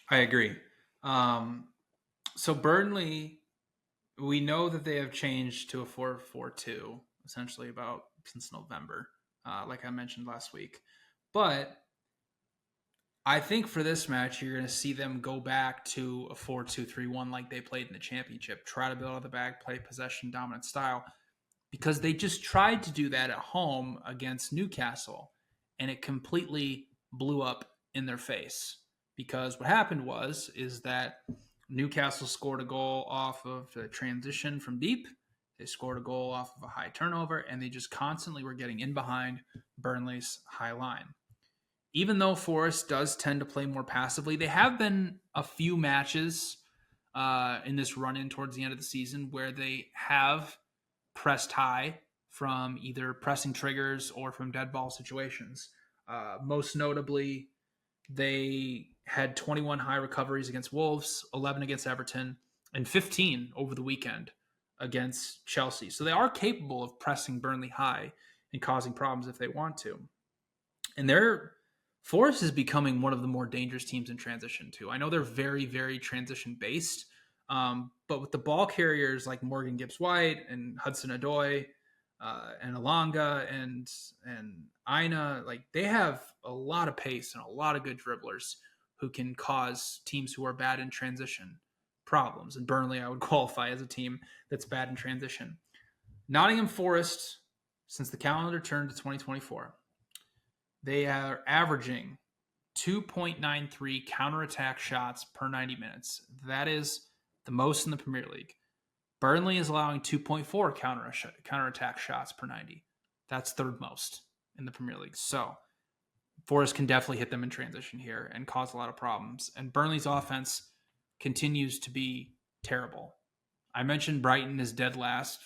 S2: I agree. So Burnley, we know that they have changed to a 4-4-2 essentially about since November, like I mentioned last week. But I think for this match, you're going to see them go back to a 4-2-3-1 like they played in the championship. Try to build out the back, play possession, dominant style. Because they just tried to do that at home against Newcastle, and it completely blew up in their face. Because what happened is that Newcastle scored a goal off of a transition from deep. They scored a goal off of a high turnover, and they just constantly were getting in behind Burnley's high line. Even though Forest does tend to play more passively, they have been a few matches in this run-in towards the end of the season where they have pressed high from either pressing triggers or from dead ball situations. Most notably, they had 21 high recoveries against Wolves, 11 against Everton, and 15 over the weekend against Chelsea. So they are capable of pressing Burnley high and causing problems if they want to. And their Forest is becoming one of the more dangerous teams in transition too. I know they're very, very transition based, but with the ball carriers like Morgan Gibbs-White and Hudson-Odoi and Alanga and Aina, like they have a lot of pace and a lot of good dribblers who can cause teams who are bad in transition problems. And Burnley, I would qualify as a team that's bad in transition. Nottingham Forest, since the calendar turned to 2024, they are averaging 2.93 counterattack shots per 90 minutes. That is the most in the Premier League. Burnley is allowing 2.4 counterattack shots per 90. That's third most in the Premier League. So Forest can definitely hit them in transition here and cause a lot of problems. And Burnley's offense continues to be terrible. I mentioned Brighton is dead last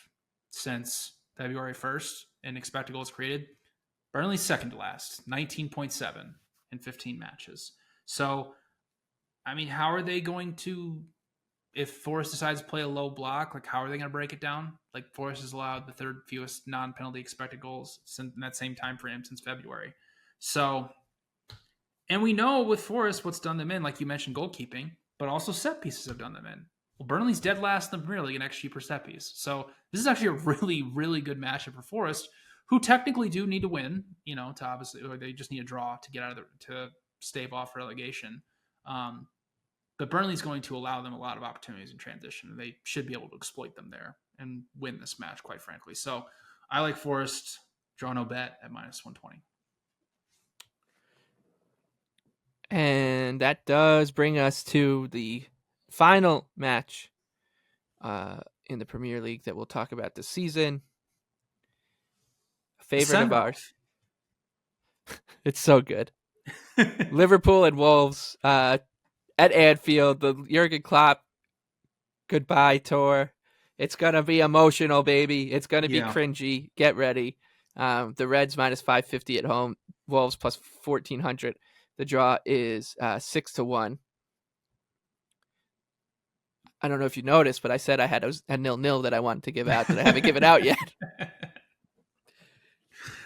S2: since February 1st in expected goals created. Burnley's second to last, 19.7 in 15 matches. So, I mean, how are they going to, if Forest decides to play a low block, like how are they going to break it down? Like Forest has allowed the third fewest non-penalty expected goals in that same time frame since February. So, and we know with Forest what's done them in, like you mentioned, goalkeeping, but also set pieces have done them in. Well, Burnley's dead last in the Premier League in XG per set piece. So this is actually a really, really good matchup for Forest, who technically do need to win, to obviously, or they just need a draw to get out of to stave off relegation. But Burnley's going to allow them a lot of opportunities in transition. They should be able to exploit them there and win this match, quite frankly. So I like Forest, draw no bet at -120.
S1: And that does bring us to the final match in the Premier League that we'll talk about this season. A favorite of ours. It's so good. Liverpool and Wolves at Anfield, the Jurgen Klopp goodbye tour. It's going to be emotional, baby. It's going to be cringy. Get ready. The Reds -550 at home. Wolves plus 1,400. The draw is 6-1. I don't know if you noticed, but I said I had a 0-0 that I wanted to give out that I haven't given out yet.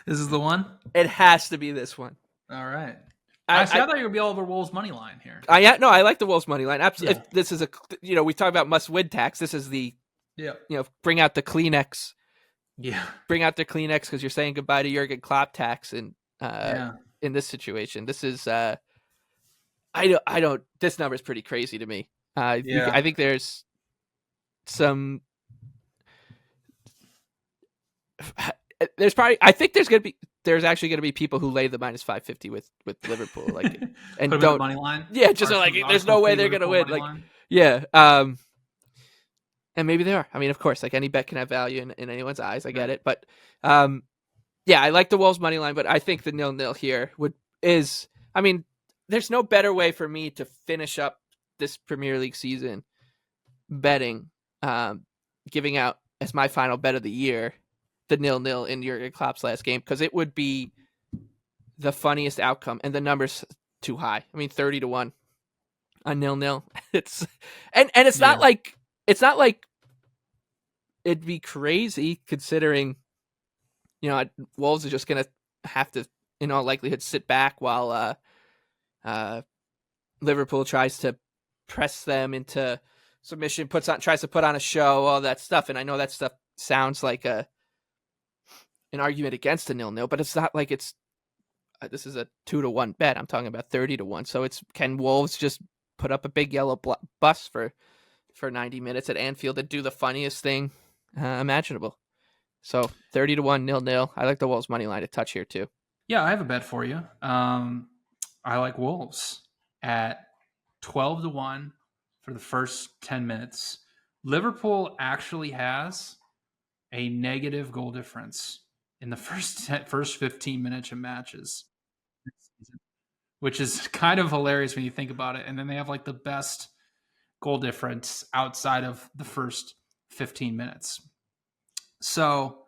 S2: This is the one?
S1: It has to be this one.
S2: All right. I thought you were going to be all over Wolves' money line here.
S1: No, I like the Wolves' money line. Absolutely. Yeah. This is we talk about must-win tax. This is the, bring out the Kleenex.
S2: Yeah.
S1: Bring out the Kleenex because you're saying goodbye to Jurgen Klopp tax in this situation. This is, this number is pretty crazy to me. I think there's some, there's actually going to be people who lay the -550 with Liverpool, like, and
S2: put
S1: don't
S2: money line.
S1: Yeah, just like there's no way they're going to win. Like, line. Yeah. And maybe they are. I mean, of course, like any bet can have value in anyone's eyes. I get it, but I like the Wolves money line, but I think the 0-0 here there's no better way for me to finish up this Premier League season betting, giving out as my final bet of the year the 0-0 in Jurgen Klopp's last game, because it would be the funniest outcome, and the number's too high. I mean, 30-1 on 0-0. It's and it's
S2: Yeah.
S1: not like it'd be crazy considering, Wolves are just gonna have to, in all likelihood, sit back while Liverpool tries to press them into submission, tries to put on a show, all that stuff. And I know that stuff sounds like an argument against a 0-0, but it's not like this is a 2-1 bet. I'm talking about 30-1. So can Wolves just put up a big yellow bus for 90 minutes at Anfield and do the funniest thing imaginable? So 30-1 0-0. I like the Wolves money line to touch here too.
S2: Yeah, I have a bet for you. I like Wolves at 12-1 for the first 10 minutes. Liverpool actually has a negative goal difference in the first 15 minutes of matches this season, which is kind of hilarious when you think about it. And then they have like the best goal difference outside of the first 15 minutes. So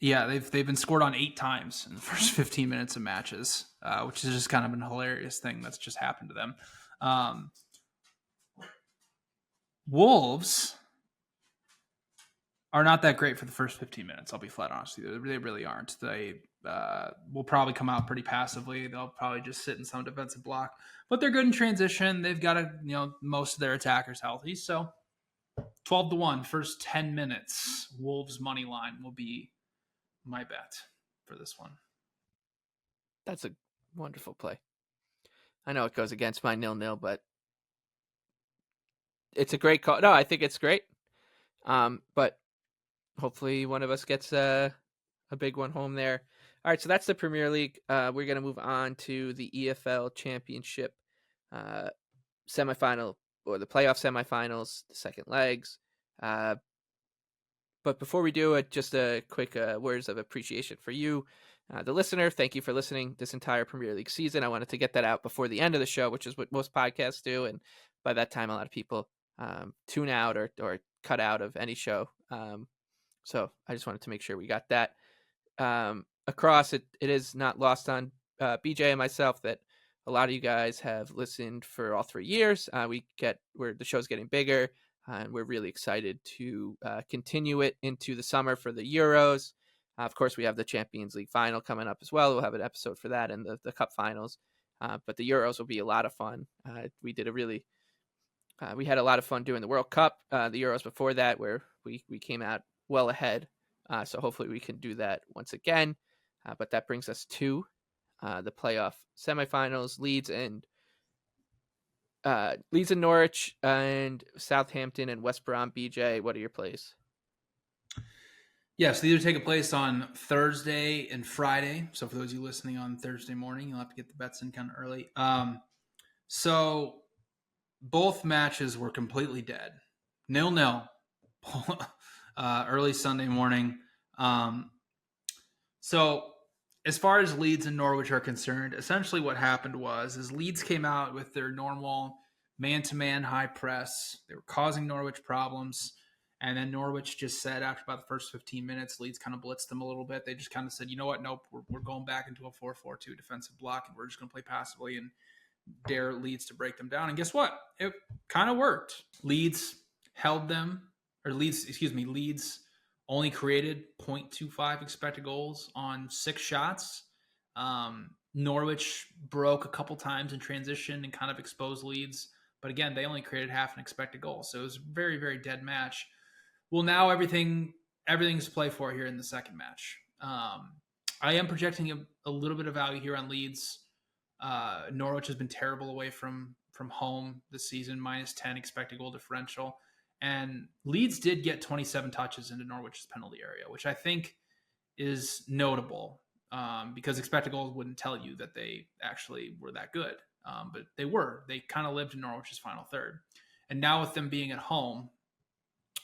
S2: yeah, they've been scored on 8 times in the first 15 minutes of matches, which is just kind of an hilarious thing that's just happened to them. Wolves are not that great for the first 15 minutes. I'll be flat honest with you. They really aren't. They will probably come out pretty passively. They'll probably just sit in some defensive block, but they're good in transition. They've got most of their attackers healthy. So 12-1 first 10 minutes. Wolves money line will be my bet for this one.
S1: That's a wonderful play. I know it goes against my 0-0, but it's a great call. No, I think it's great. But hopefully one of us gets a big one home there. All right, so that's the Premier League. We're going to move on to the EFL Championship semifinal, or the playoff semifinals, the second legs. But before we do it, just a quick words of appreciation for you, the listener. Thank you for listening this entire Premier League season. I wanted to get that out before the end of the show, which is what most podcasts do. And by that time, a lot of people tune out or cut out of any show. So I just wanted to make sure we got that across. It is not lost on BJ and myself that a lot of you guys have listened for all 3 years. Where the show's getting bigger, and we're really excited to continue it into the summer for the Euros. Of course, we have the Champions League final coming up as well. We'll have an episode for that and the Cup finals. But the Euros will be a lot of fun. We had a lot of fun doing the World Cup, the Euros before that, where we came out well ahead. So hopefully we can do that once again. But that brings us to the playoff semifinals. Leeds and Norwich and Southampton and West Brom. BJ, what are your plays?
S2: Yes, they either take place on Thursday and Friday. So for those of you listening on Thursday morning, you'll have to get the bets in kind of early. So both matches were completely dead. 0-0 early Sunday morning. So as far as Leeds and Norwich are concerned, essentially what happened is Leeds came out with their normal man-to-man high press. They were causing Norwich problems. And then Norwich just said after about the first 15 minutes, Leeds kind of blitzed them a little bit. They just kind of said, you know what? Nope, we're going back into a 4-4-2 defensive block, and we're just going to play passively and dare Leeds to break them down. And guess what? It kind of worked. Leeds only created 0.25 expected goals on 6 shots. Norwich broke a couple times in transition and kind of exposed Leeds. But again, they only created half an expected goal. So it was a very, very dead match. Well, now everything's to play for here in the second match. I am projecting a little bit of value here on Leeds. Norwich has been terrible away from home this season, -10 expected goal differential. And Leeds did get 27 touches into Norwich's penalty area, which I think is notable because expected goals wouldn't tell you that they actually were that good. But they were. They kind of lived in Norwich's final third. And now with them being at home,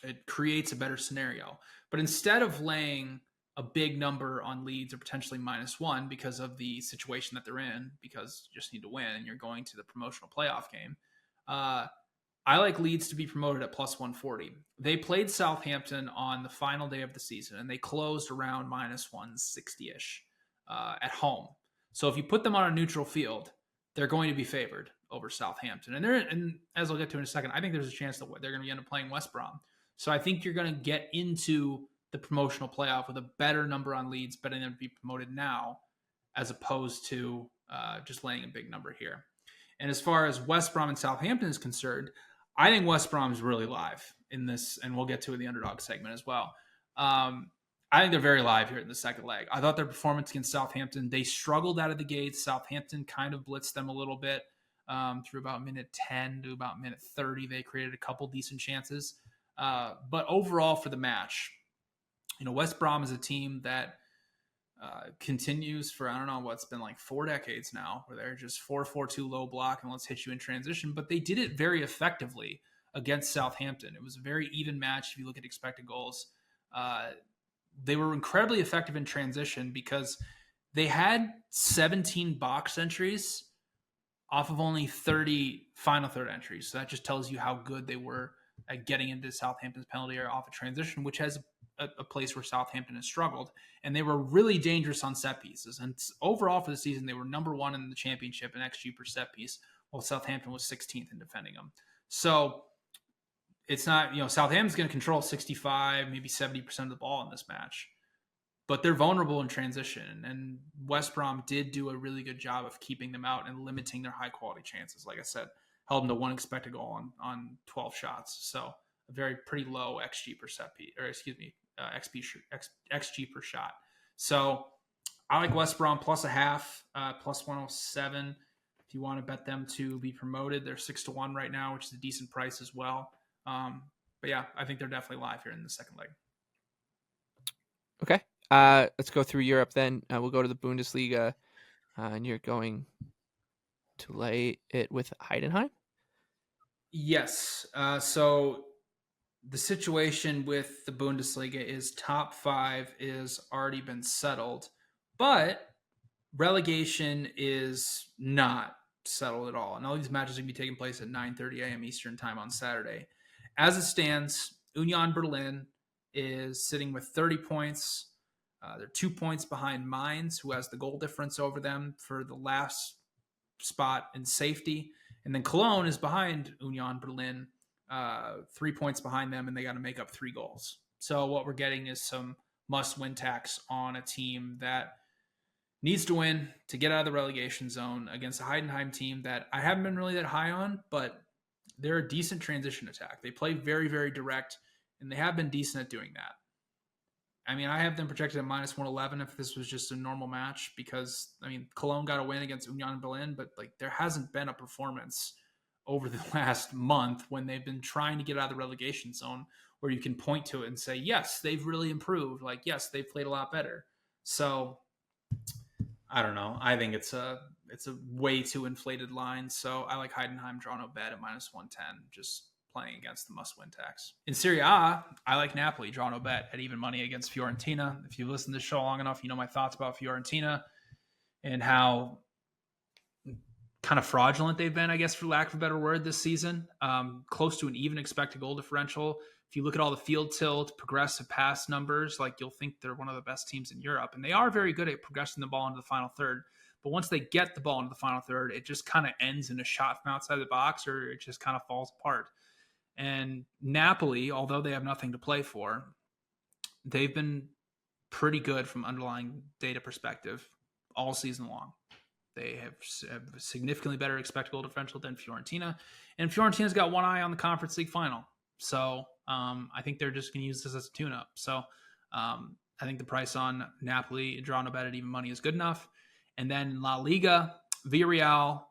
S2: it creates a better scenario. But instead of laying a big number on Leeds or potentially -1 because of the situation that they're in, because you just need to win and you're going to the promotional playoff game, I like Leeds to be promoted at +140. They played Southampton on the final day of the season, and they closed around -160-ish. at home. So if you put them on a neutral field, they're going to be favored over Southampton. And as I'll get to in a second, I think there's a chance that they're going to end up playing West Brom. So I think you're going to get into the promotional playoff with a better number on Leeds, betting them to be promoted now, as opposed to just laying a big number here. And as far as West Brom and Southampton is concerned, I think West Brom is really live in this, and we'll get to it in the underdog segment as well. I think they're very live here in the second leg. I thought their performance against Southampton, they struggled out of the gates. Southampton kind of blitzed them a little bit through about minute 10 to about minute 30. They created a couple decent chances. But overall for the match, West Brom is a team that continues for, I don't know, what's been like 4 decades now, where they're just 4-4-2 low block and let's hit you in transition. But they did it very effectively against Southampton. It was a very even match if you look at expected goals. They were incredibly effective in transition because they had 17 box entries off of only 30 final third entries. So that just tells you how good they were at getting into Southampton's penalty area off a transition, which has a place where Southampton has struggled. And they were really dangerous on set pieces. And overall for the season, they were number 1 in the championship in XG per set piece, while Southampton was 16th in defending them. So it's not, Southampton's going to control 65, maybe 70% of the ball in this match, but they're vulnerable in transition. And West Brom did do a really good job of keeping them out and limiting their high quality chances. Like I said, held them to 1 expected goal on 12 shots. So a very pretty low XG per set piece, or excuse me, XG per shot. So I like West Brom plus a half, plus 107. If you want to bet them to be promoted, they're 6-1 right now, which is a decent price as well. But yeah, I think they're definitely live here in the second leg.
S1: Okay. Let's go through Europe then. We'll go to the Bundesliga, and you're going to lay it with Heidenheim?
S2: Yes. So the situation with the Bundesliga is top 5 is already been settled, but relegation is not settled at all. And all these matches are going to be taking place at 9:30 a.m. Eastern time on Saturday. As it stands, Union Berlin is sitting with 30 points. They're 2 points behind Mainz, who has the goal difference over them for the last spot in safety. And then Cologne is behind Union Berlin, 3 points behind them, and they got to make up 3 goals. So what we're getting is some must-win tax on a team that needs to win to get out of the relegation zone against a Heidenheim team that I haven't been really that high on, but they're a decent transition attack. They play very, very direct, and they have been decent at doing that. I mean, I have them projected at minus 111 if this was just a normal match because, Cologne got a win against Union Berlin, but there hasn't been a performance over the last month when they've been trying to get out of the relegation zone where you can point to it and say, yes, they've really improved. Yes, they've played a lot better. So I don't know. I think it's a way too inflated line. So I like Heidenheim draw no bet at minus 110, just playing against the must-win tax. In Serie A, I like Napoli draw no bet at even money against Fiorentina. If you've listened to the show long enough, you know my thoughts about Fiorentina and how kind of fraudulent they've been, I guess, for lack of a better word, this season. Close to an even expected goal differential. If you look at all the field tilt, progressive pass numbers, you'll think they're one of the best teams in Europe. And they are very good at progressing the ball into the final third. But once they get the ball into the final third, it just kind of ends in a shot from outside the box or it just kind of falls apart. And Napoli, although they have nothing to play for, they've been pretty good from underlying data perspective all season long. They have a significantly better expected goal differential than Fiorentina. And Fiorentina's got one eye on the Conference League final. So I think they're just going to use this as a tune-up. So I think the price on Napoli, draw no bet at even money is good enough. And then in La Liga, Villarreal,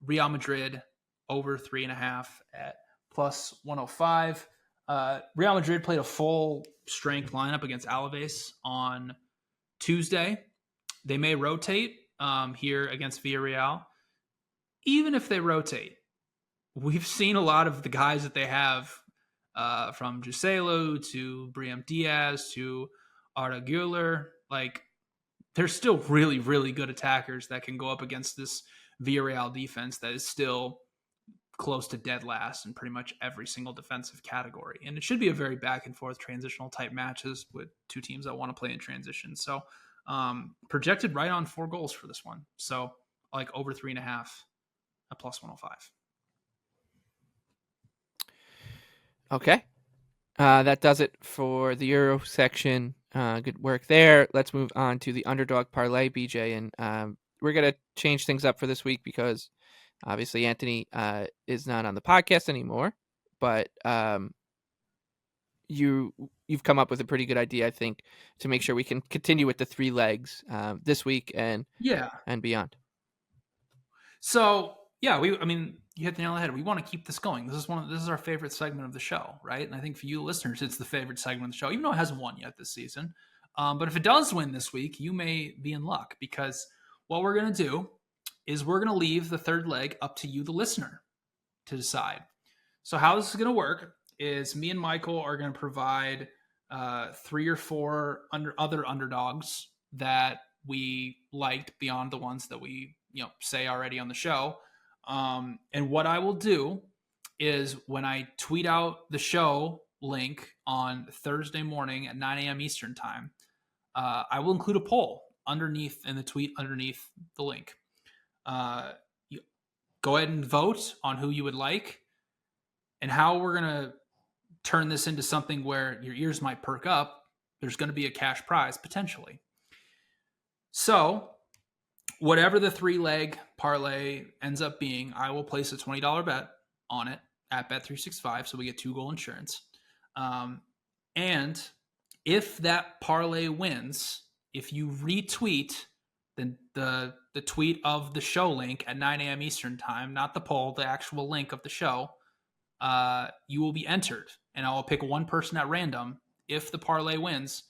S2: Real Madrid, over 3.5 at plus 105. Real Madrid played a full strength lineup against Alaves on Tuesday. They may rotate here against Villarreal. Even if they rotate, we've seen a lot of the guys that they have from Giselu to Brahim Diaz to Arda Güler. They're still really, really good attackers that can go up against this Villarreal defense that is still close to dead last in pretty much every single defensive category. And it should be a very back and forth transitional type matches with two teams that want to play in transition. So Projected right on 4 goals for this one. So like over 3.5 at plus 105.
S1: Okay. That does it for the Euro section. Good work there. Let's move on to the Underdog Parlay, BJ. And we're going to change things up for this week because obviously Anthony is not on the podcast anymore. But you've come up with a pretty good idea, I think, to make sure we can continue with the 3 legs this week and beyond.
S2: So yeah, you hit the nail on the head. We want to keep this going. This is our favorite segment of the show, right? And I think for you listeners, it's the favorite segment of the show, even though it hasn't won yet this season. But if it does win this week, you may be in luck, because what we're going to do is we're going to leave the third leg up to you, the listener, to decide. So how this is going to work is me and Michael are going to provide 3 or 4 other underdogs that we liked beyond the ones that we say already on the show. And what I will do is when I tweet out the show link on Thursday morning at 9 a.m. Eastern time, I will include a poll underneath in the tweet underneath the link. You go ahead and vote on who you would like and how we're going to turn this into something where your ears might perk up. There's going to be a cash prize potentially. So whatever the 3-leg parlay ends up being, I will place a $20 bet on it at Bet365, so we get 2 goal insurance. And if that parlay wins, if you retweet the tweet of the show link at 9 a.m. Eastern time, not the poll, the actual link of the show, you will be entered. And I will pick one person at random if the parlay wins,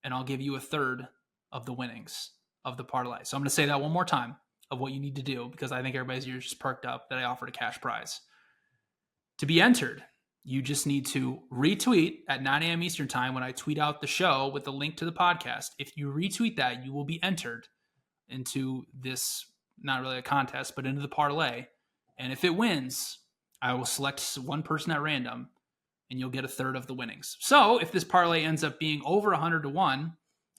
S2: and I'll give you a third of the winnings of the parlay. So I'm going to say that one more time of what you need to do, because I think everybody's ears just perked up that I offered a cash prize. To be entered, you just need to retweet at 9 a.m. Eastern time when I tweet out the show with the link to the podcast. If you retweet that, you will be entered into this, not really a contest, but into the parlay. And if it wins, I will select one person at random, and you'll get a third of the winnings. So if this parlay ends up being over 100 to 1,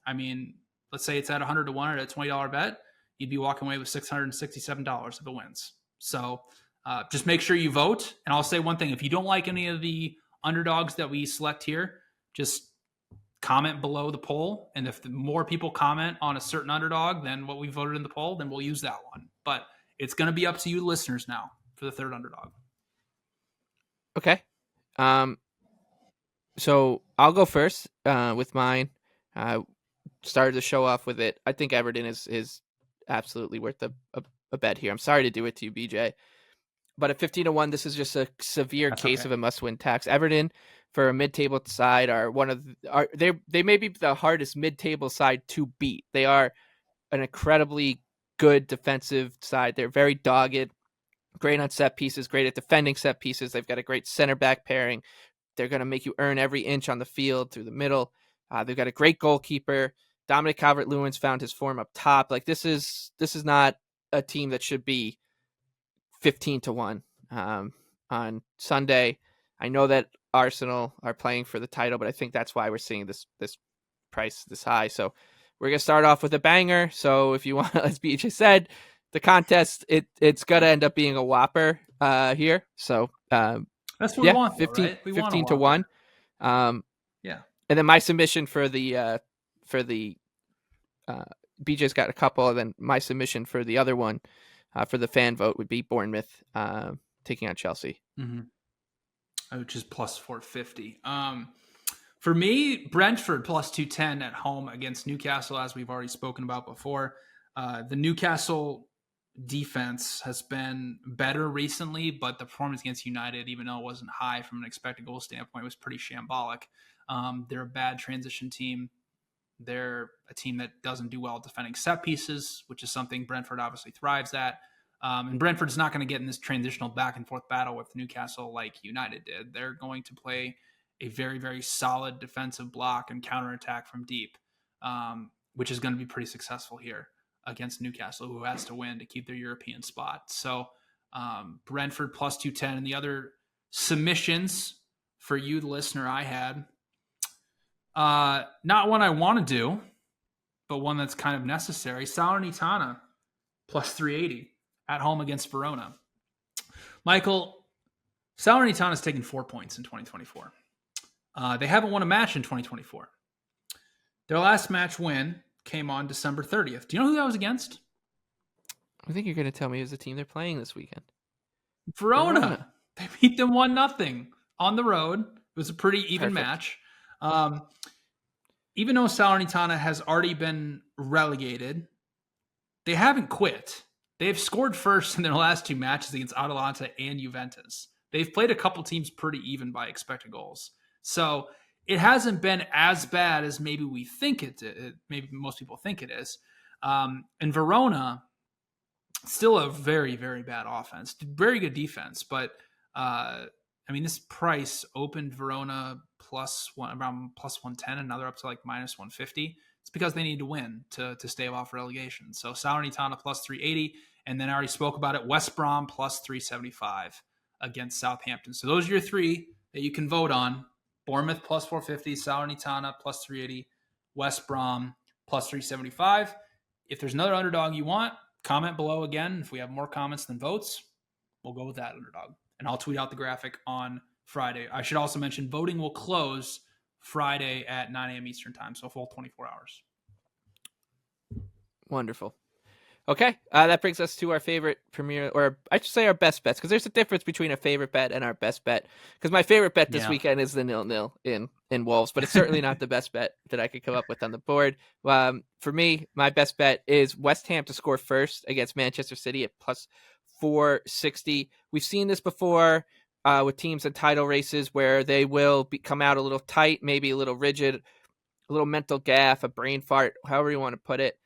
S2: I mean, let's say it's at 100 to 1 or at a $20 bet, you'd be walking away with $667 if it wins. So just make sure you vote. And I'll say one thing. If you don't like any of the underdogs that we select here, just comment below the poll. And if more people comment on a certain underdog than what we voted in the poll, then we'll use that one. But it's going to be up to you listeners now for the third underdog.
S1: Okay. So I'll go first with mine. Started the show off with it. I think Everton is absolutely worth a bet here. I'm sorry to do it to you, BJ, but at 15 to 1, this is just a severe case of a must-win tax. Everton, for a mid-table side, they may be the hardest mid-table side to beat. They are an incredibly good defensive side. They're very dogged, great on set pieces, great at defending set pieces. They've got a great center back pairing. They're going to make you earn every inch on the field through the middle. They've got a great goalkeeper. Dominic Calvert-Lewin's found his form up top. Like this is not a team that should be 15 to 1 on Sunday. I know that Arsenal are playing for the title, but I think that's why we're seeing this price this high. So we're going to start off with a banger. So if you want, as BJ said, the contest, it's going to end up being a whopper here. So
S2: that's what we want,
S1: 15,
S2: right?
S1: 15 to 1.
S2: Yeah.
S1: And then my submission for the BJ's got a couple, and then my submission for the other one for the fan vote would be Bournemouth taking on Chelsea.
S2: Mm-hmm. Which is plus 450. For me, Brentford plus 210 at home against Newcastle, as we've already spoken about before. The Newcastle defense has been better recently, but the performance against United, even though it wasn't high from an expected goal standpoint, was pretty shambolic. They're a bad transition team. They're a team that doesn't do well defending set pieces, which is something Brentford obviously thrives at. And Brentford's not going to get in this transitional back and forth battle with Newcastle like United did. They're going to play a very, very solid defensive block and counterattack from deep, which is going to be pretty successful here against Newcastle, who has to win to keep their European spot. So Brentford plus 210. And the other submissions for you, the listener, I had not one I want to do, but one that's kind of necessary. Salernitana plus 380 at home against Verona. Michael, Salernitana has taken 4 points in 2024. They haven't won a match in 2024. Their last match win came on December 30th. Do you know who that was against?
S1: I think you're going to tell me who's the team they're playing this weekend.
S2: Verona. They beat them 1-0 on the road. It was a pretty even match. Even though Salernitana has already been relegated, they haven't quit. They've scored first in their last 2 matches against Atalanta and Juventus. They've played a couple teams pretty even by expected goals. So it hasn't been as bad as maybe we think maybe most people think it is. And Verona, still a very, very bad offense. Very good defense. But, this price opened Verona around plus 110, and now they're up to like minus 150. It's because they need to win to stave off relegation. So Salernitana plus 380, and then I already spoke about it, West Brom plus 375 against Southampton. So those are your 3 that you can vote on. Bournemouth plus 450, Salernitana plus 380, West Brom plus 375. If there's another underdog you want, comment below again. If we have more comments than votes, we'll go with that underdog. And I'll tweet out the graphic on Friday. I should also mention voting will close Friday at 9 a.m. Eastern time, so a full 24 hours.
S1: Wonderful. Okay, that brings us to our favorite premier, or I should say our best bets, because there's a difference between a favorite bet and our best bet. Because my favorite bet this weekend is the 0-0 in Wolves, but it's certainly not the best bet that I could come up with on the board. For me, my best bet is West Ham to score first against Manchester City at plus 460. We've seen this before with teams in title races where they will come out a little tight, maybe a little rigid, a little mental gaffe, a brain fart, however you want to put it.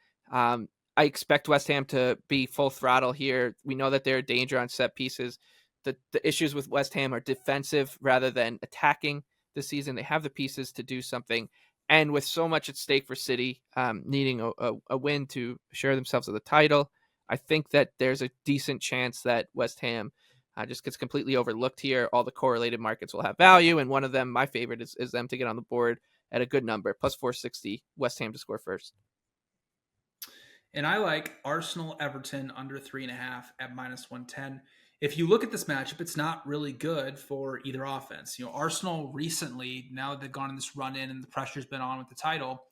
S1: I expect West Ham to be full throttle here. We know that they're a danger on set pieces. The issues with West Ham are defensive rather than attacking this season. They have the pieces to do something. And with so much at stake for City, needing a win to assure themselves of the title, I think that there's a decent chance that West Ham just gets completely overlooked here. All the correlated markets will have value, and one of them, my favorite, is them to get on the board at a good number, plus 460, West Ham to score first.
S2: And I like Arsenal Everton under 3.5 at minus 110. If you look at this matchup, it's not really good for either offense. Arsenal recently, now that they've gone in this run in and the pressure's been on with the title,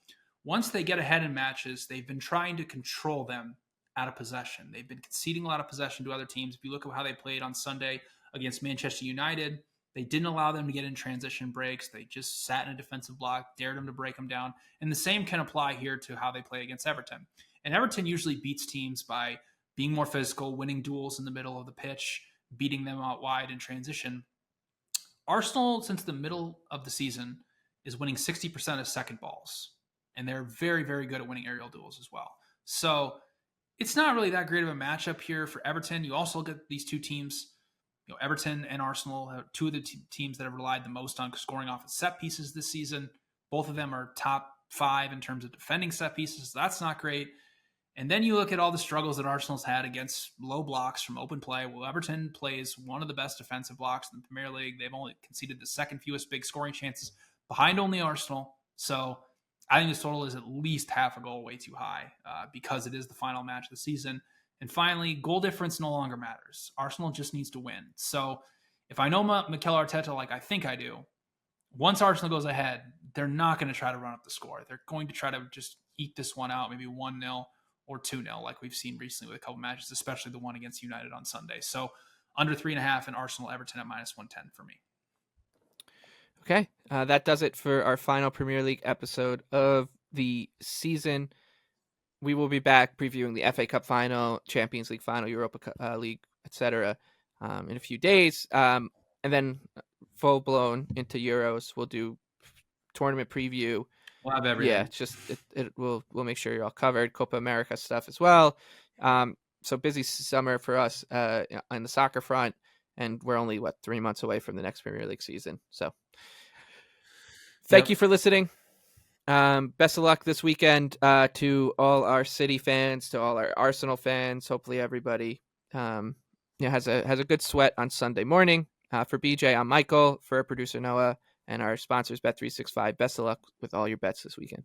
S2: once they get ahead in matches, they've been trying to control them out of possession. They've been conceding a lot of possession to other teams. If you look at how they played on Sunday against Manchester United, they didn't allow them to get in transition breaks. They just sat in a defensive block, dared them to break them down. And the same can apply here to how they play against Everton. And Everton usually beats teams by being more physical, winning duels in the middle of the pitch, beating them out wide in transition. Arsenal, since the middle of the season, is winning 60% of second balls. And they're very, very good at winning aerial duels as well. So it's not really that great of a matchup here for Everton. You also look at these two teams. Everton and Arsenal are two of the teams that have relied the most on scoring off of set pieces this season. Both of them are top 5 in terms of defending set pieces. So that's not great. And then you look at all the struggles that Arsenal's had against low blocks from open play. Well, Everton plays one of the best defensive blocks in the Premier League. They've only conceded the second fewest big scoring chances behind only Arsenal. So I think this total is at least half a goal way too high because it is the final match of the season. And finally, goal difference no longer matters. Arsenal just needs to win. So if I know Mikel Arteta like I think I do, once Arsenal goes ahead, they're not going to try to run up the score. They're going to try to just eke this one out, maybe 1-0 or 2-0 like we've seen recently with a couple matches, especially the one against United on Sunday. So under 3.5 and Arsenal Everton at minus 110 for me.
S1: Okay, that does it for our final Premier League episode of the season. We will be back previewing the FA Cup final, Champions League final, Europa League, etc. In a few days. And then full-blown into Euros. We'll do tournament preview.
S2: We'll have everything.
S1: Yeah, it's just we'll make sure you're all covered. Copa America stuff as well. So busy summer for us on the soccer front, and we're only 3 months away from the next Premier League season. So thank you for listening. Best of luck this weekend to all our City fans, to all our Arsenal fans. Hopefully everybody has a good sweat on Sunday morning. For BJ, I'm Michael. For producer Noah and our sponsors Bet365, best of luck with all your bets this weekend.